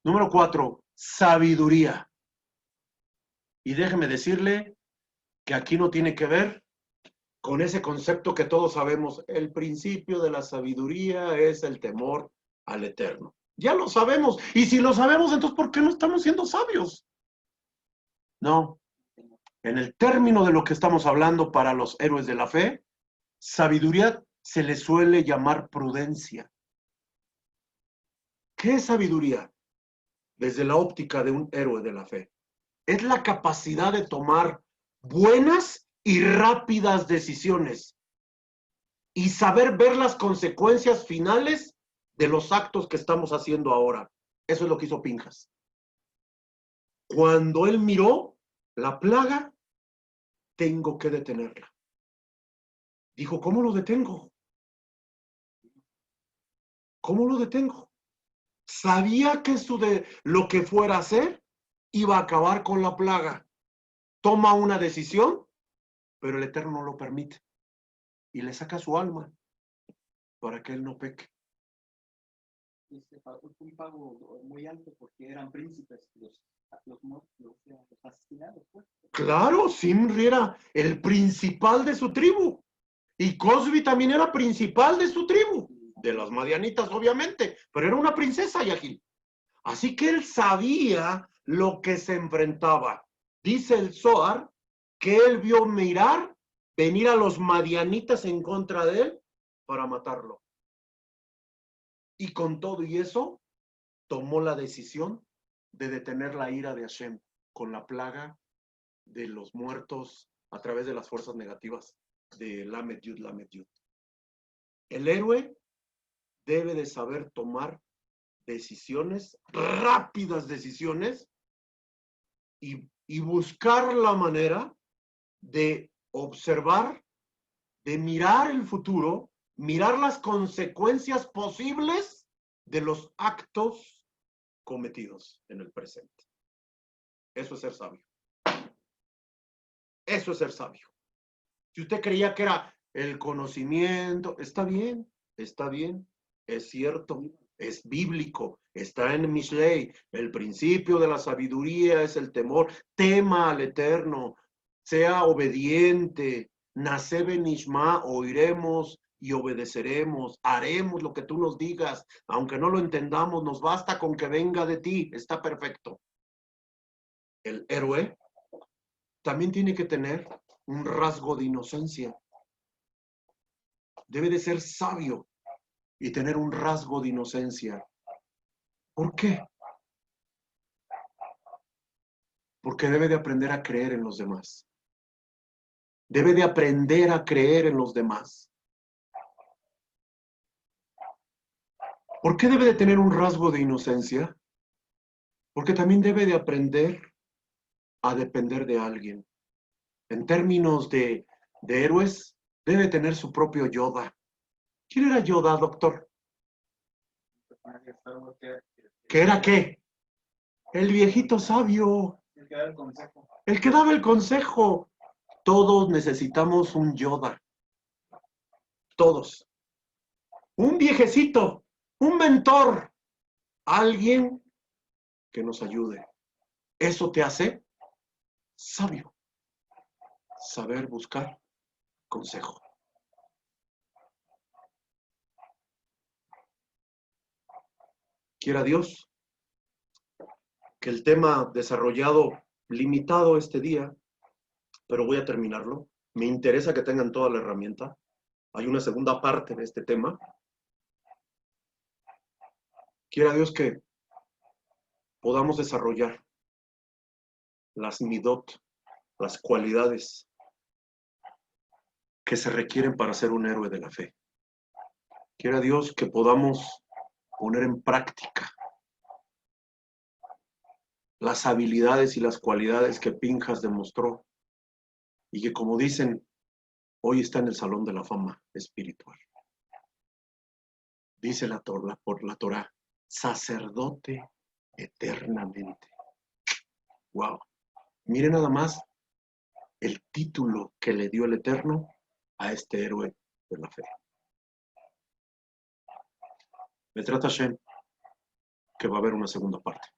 Número 4, sabiduría. Y déjeme decirle que aquí no tiene que ver con ese concepto que todos sabemos. El principio de la sabiduría es el temor al Eterno. Ya lo sabemos. Y si lo sabemos, entonces ¿por qué no estamos siendo sabios? No. En el término de lo que estamos hablando para los héroes de la fe, sabiduría se le suele llamar prudencia. ¿Qué es sabiduría? Desde la óptica de un héroe de la fe. Es la capacidad de tomar buenas y rápidas decisiones y saber ver las consecuencias finales de los actos que estamos haciendo ahora. Eso es lo que hizo Pinjas. Cuando él miró la plaga, tengo que detenerla. Dijo, ¿cómo lo detengo? ¿Cómo lo detengo? Sabía que lo que fuera a hacer iba a acabar con la plaga. Toma una decisión, pero el Eterno no lo permite. Y le saca su alma para que él no peque. Un pago muy alto porque eran príncipes los asesinados. Pues. Claro, Simri era el principal de su tribu. Y Cosbi también era principal de su tribu. De las madianitas, obviamente. Pero era una princesa, Yahil. Así que él sabía lo que se enfrentaba. Dice el Zohar que él vio venir a los madianitas en contra de él para matarlo. Y con todo y eso, tomó la decisión de detener la ira de Hashem con la plaga de los muertos a través de las fuerzas negativas de Lamed Yud, Lamed Yud. El héroe debe de saber tomar decisiones, rápidas decisiones, y buscar la manera de observar, de mirar el futuro, mirar las consecuencias posibles de los actos cometidos en el presente. Eso es ser sabio. Eso es ser sabio. Si usted creía que era el conocimiento, está bien, es cierto, es bíblico, está en Mishlei. El principio de la sabiduría es el temor. Tema al Eterno, sea obediente. Nace benishma, oiremos y obedeceremos, haremos lo que tú nos digas, aunque no lo entendamos, nos basta con que venga de ti, está perfecto. El héroe también tiene que tener un rasgo de inocencia. Debe de ser sabio y tener un rasgo de inocencia. ¿Por qué? Porque debe de aprender a creer en los demás. Debe de aprender a creer en los demás. ¿Por qué debe de tener un rasgo de inocencia? Porque también debe de aprender a depender de alguien. En términos de héroes, debe tener su propio Yoda. ¿Quién era Yoda, doctor? ¿Qué era qué? El viejito sabio. El que da el consejo. El que daba el consejo. Todos necesitamos un Yoda. Todos. Un viejecito, un mentor, alguien que nos ayude. Eso te hace sabio. Saber buscar consejo. Quiera Dios que el tema desarrollado, limitado este día, pero voy a terminarlo. Me interesa que tengan toda la herramienta. Hay una segunda parte de este tema. Quiera Dios que podamos desarrollar las midot, las cualidades que se requieren para ser un héroe de la fe. Quiera Dios que podamos poner en práctica las habilidades y las cualidades que Pinjas demostró y que, como dicen, hoy está en el Salón de la Fama espiritual. Dice por la Torá, sacerdote eternamente. Wow. Miren nada más el título que le dio el Eterno a este héroe de la fe. Me trata Hashem que va a haber una segunda parte.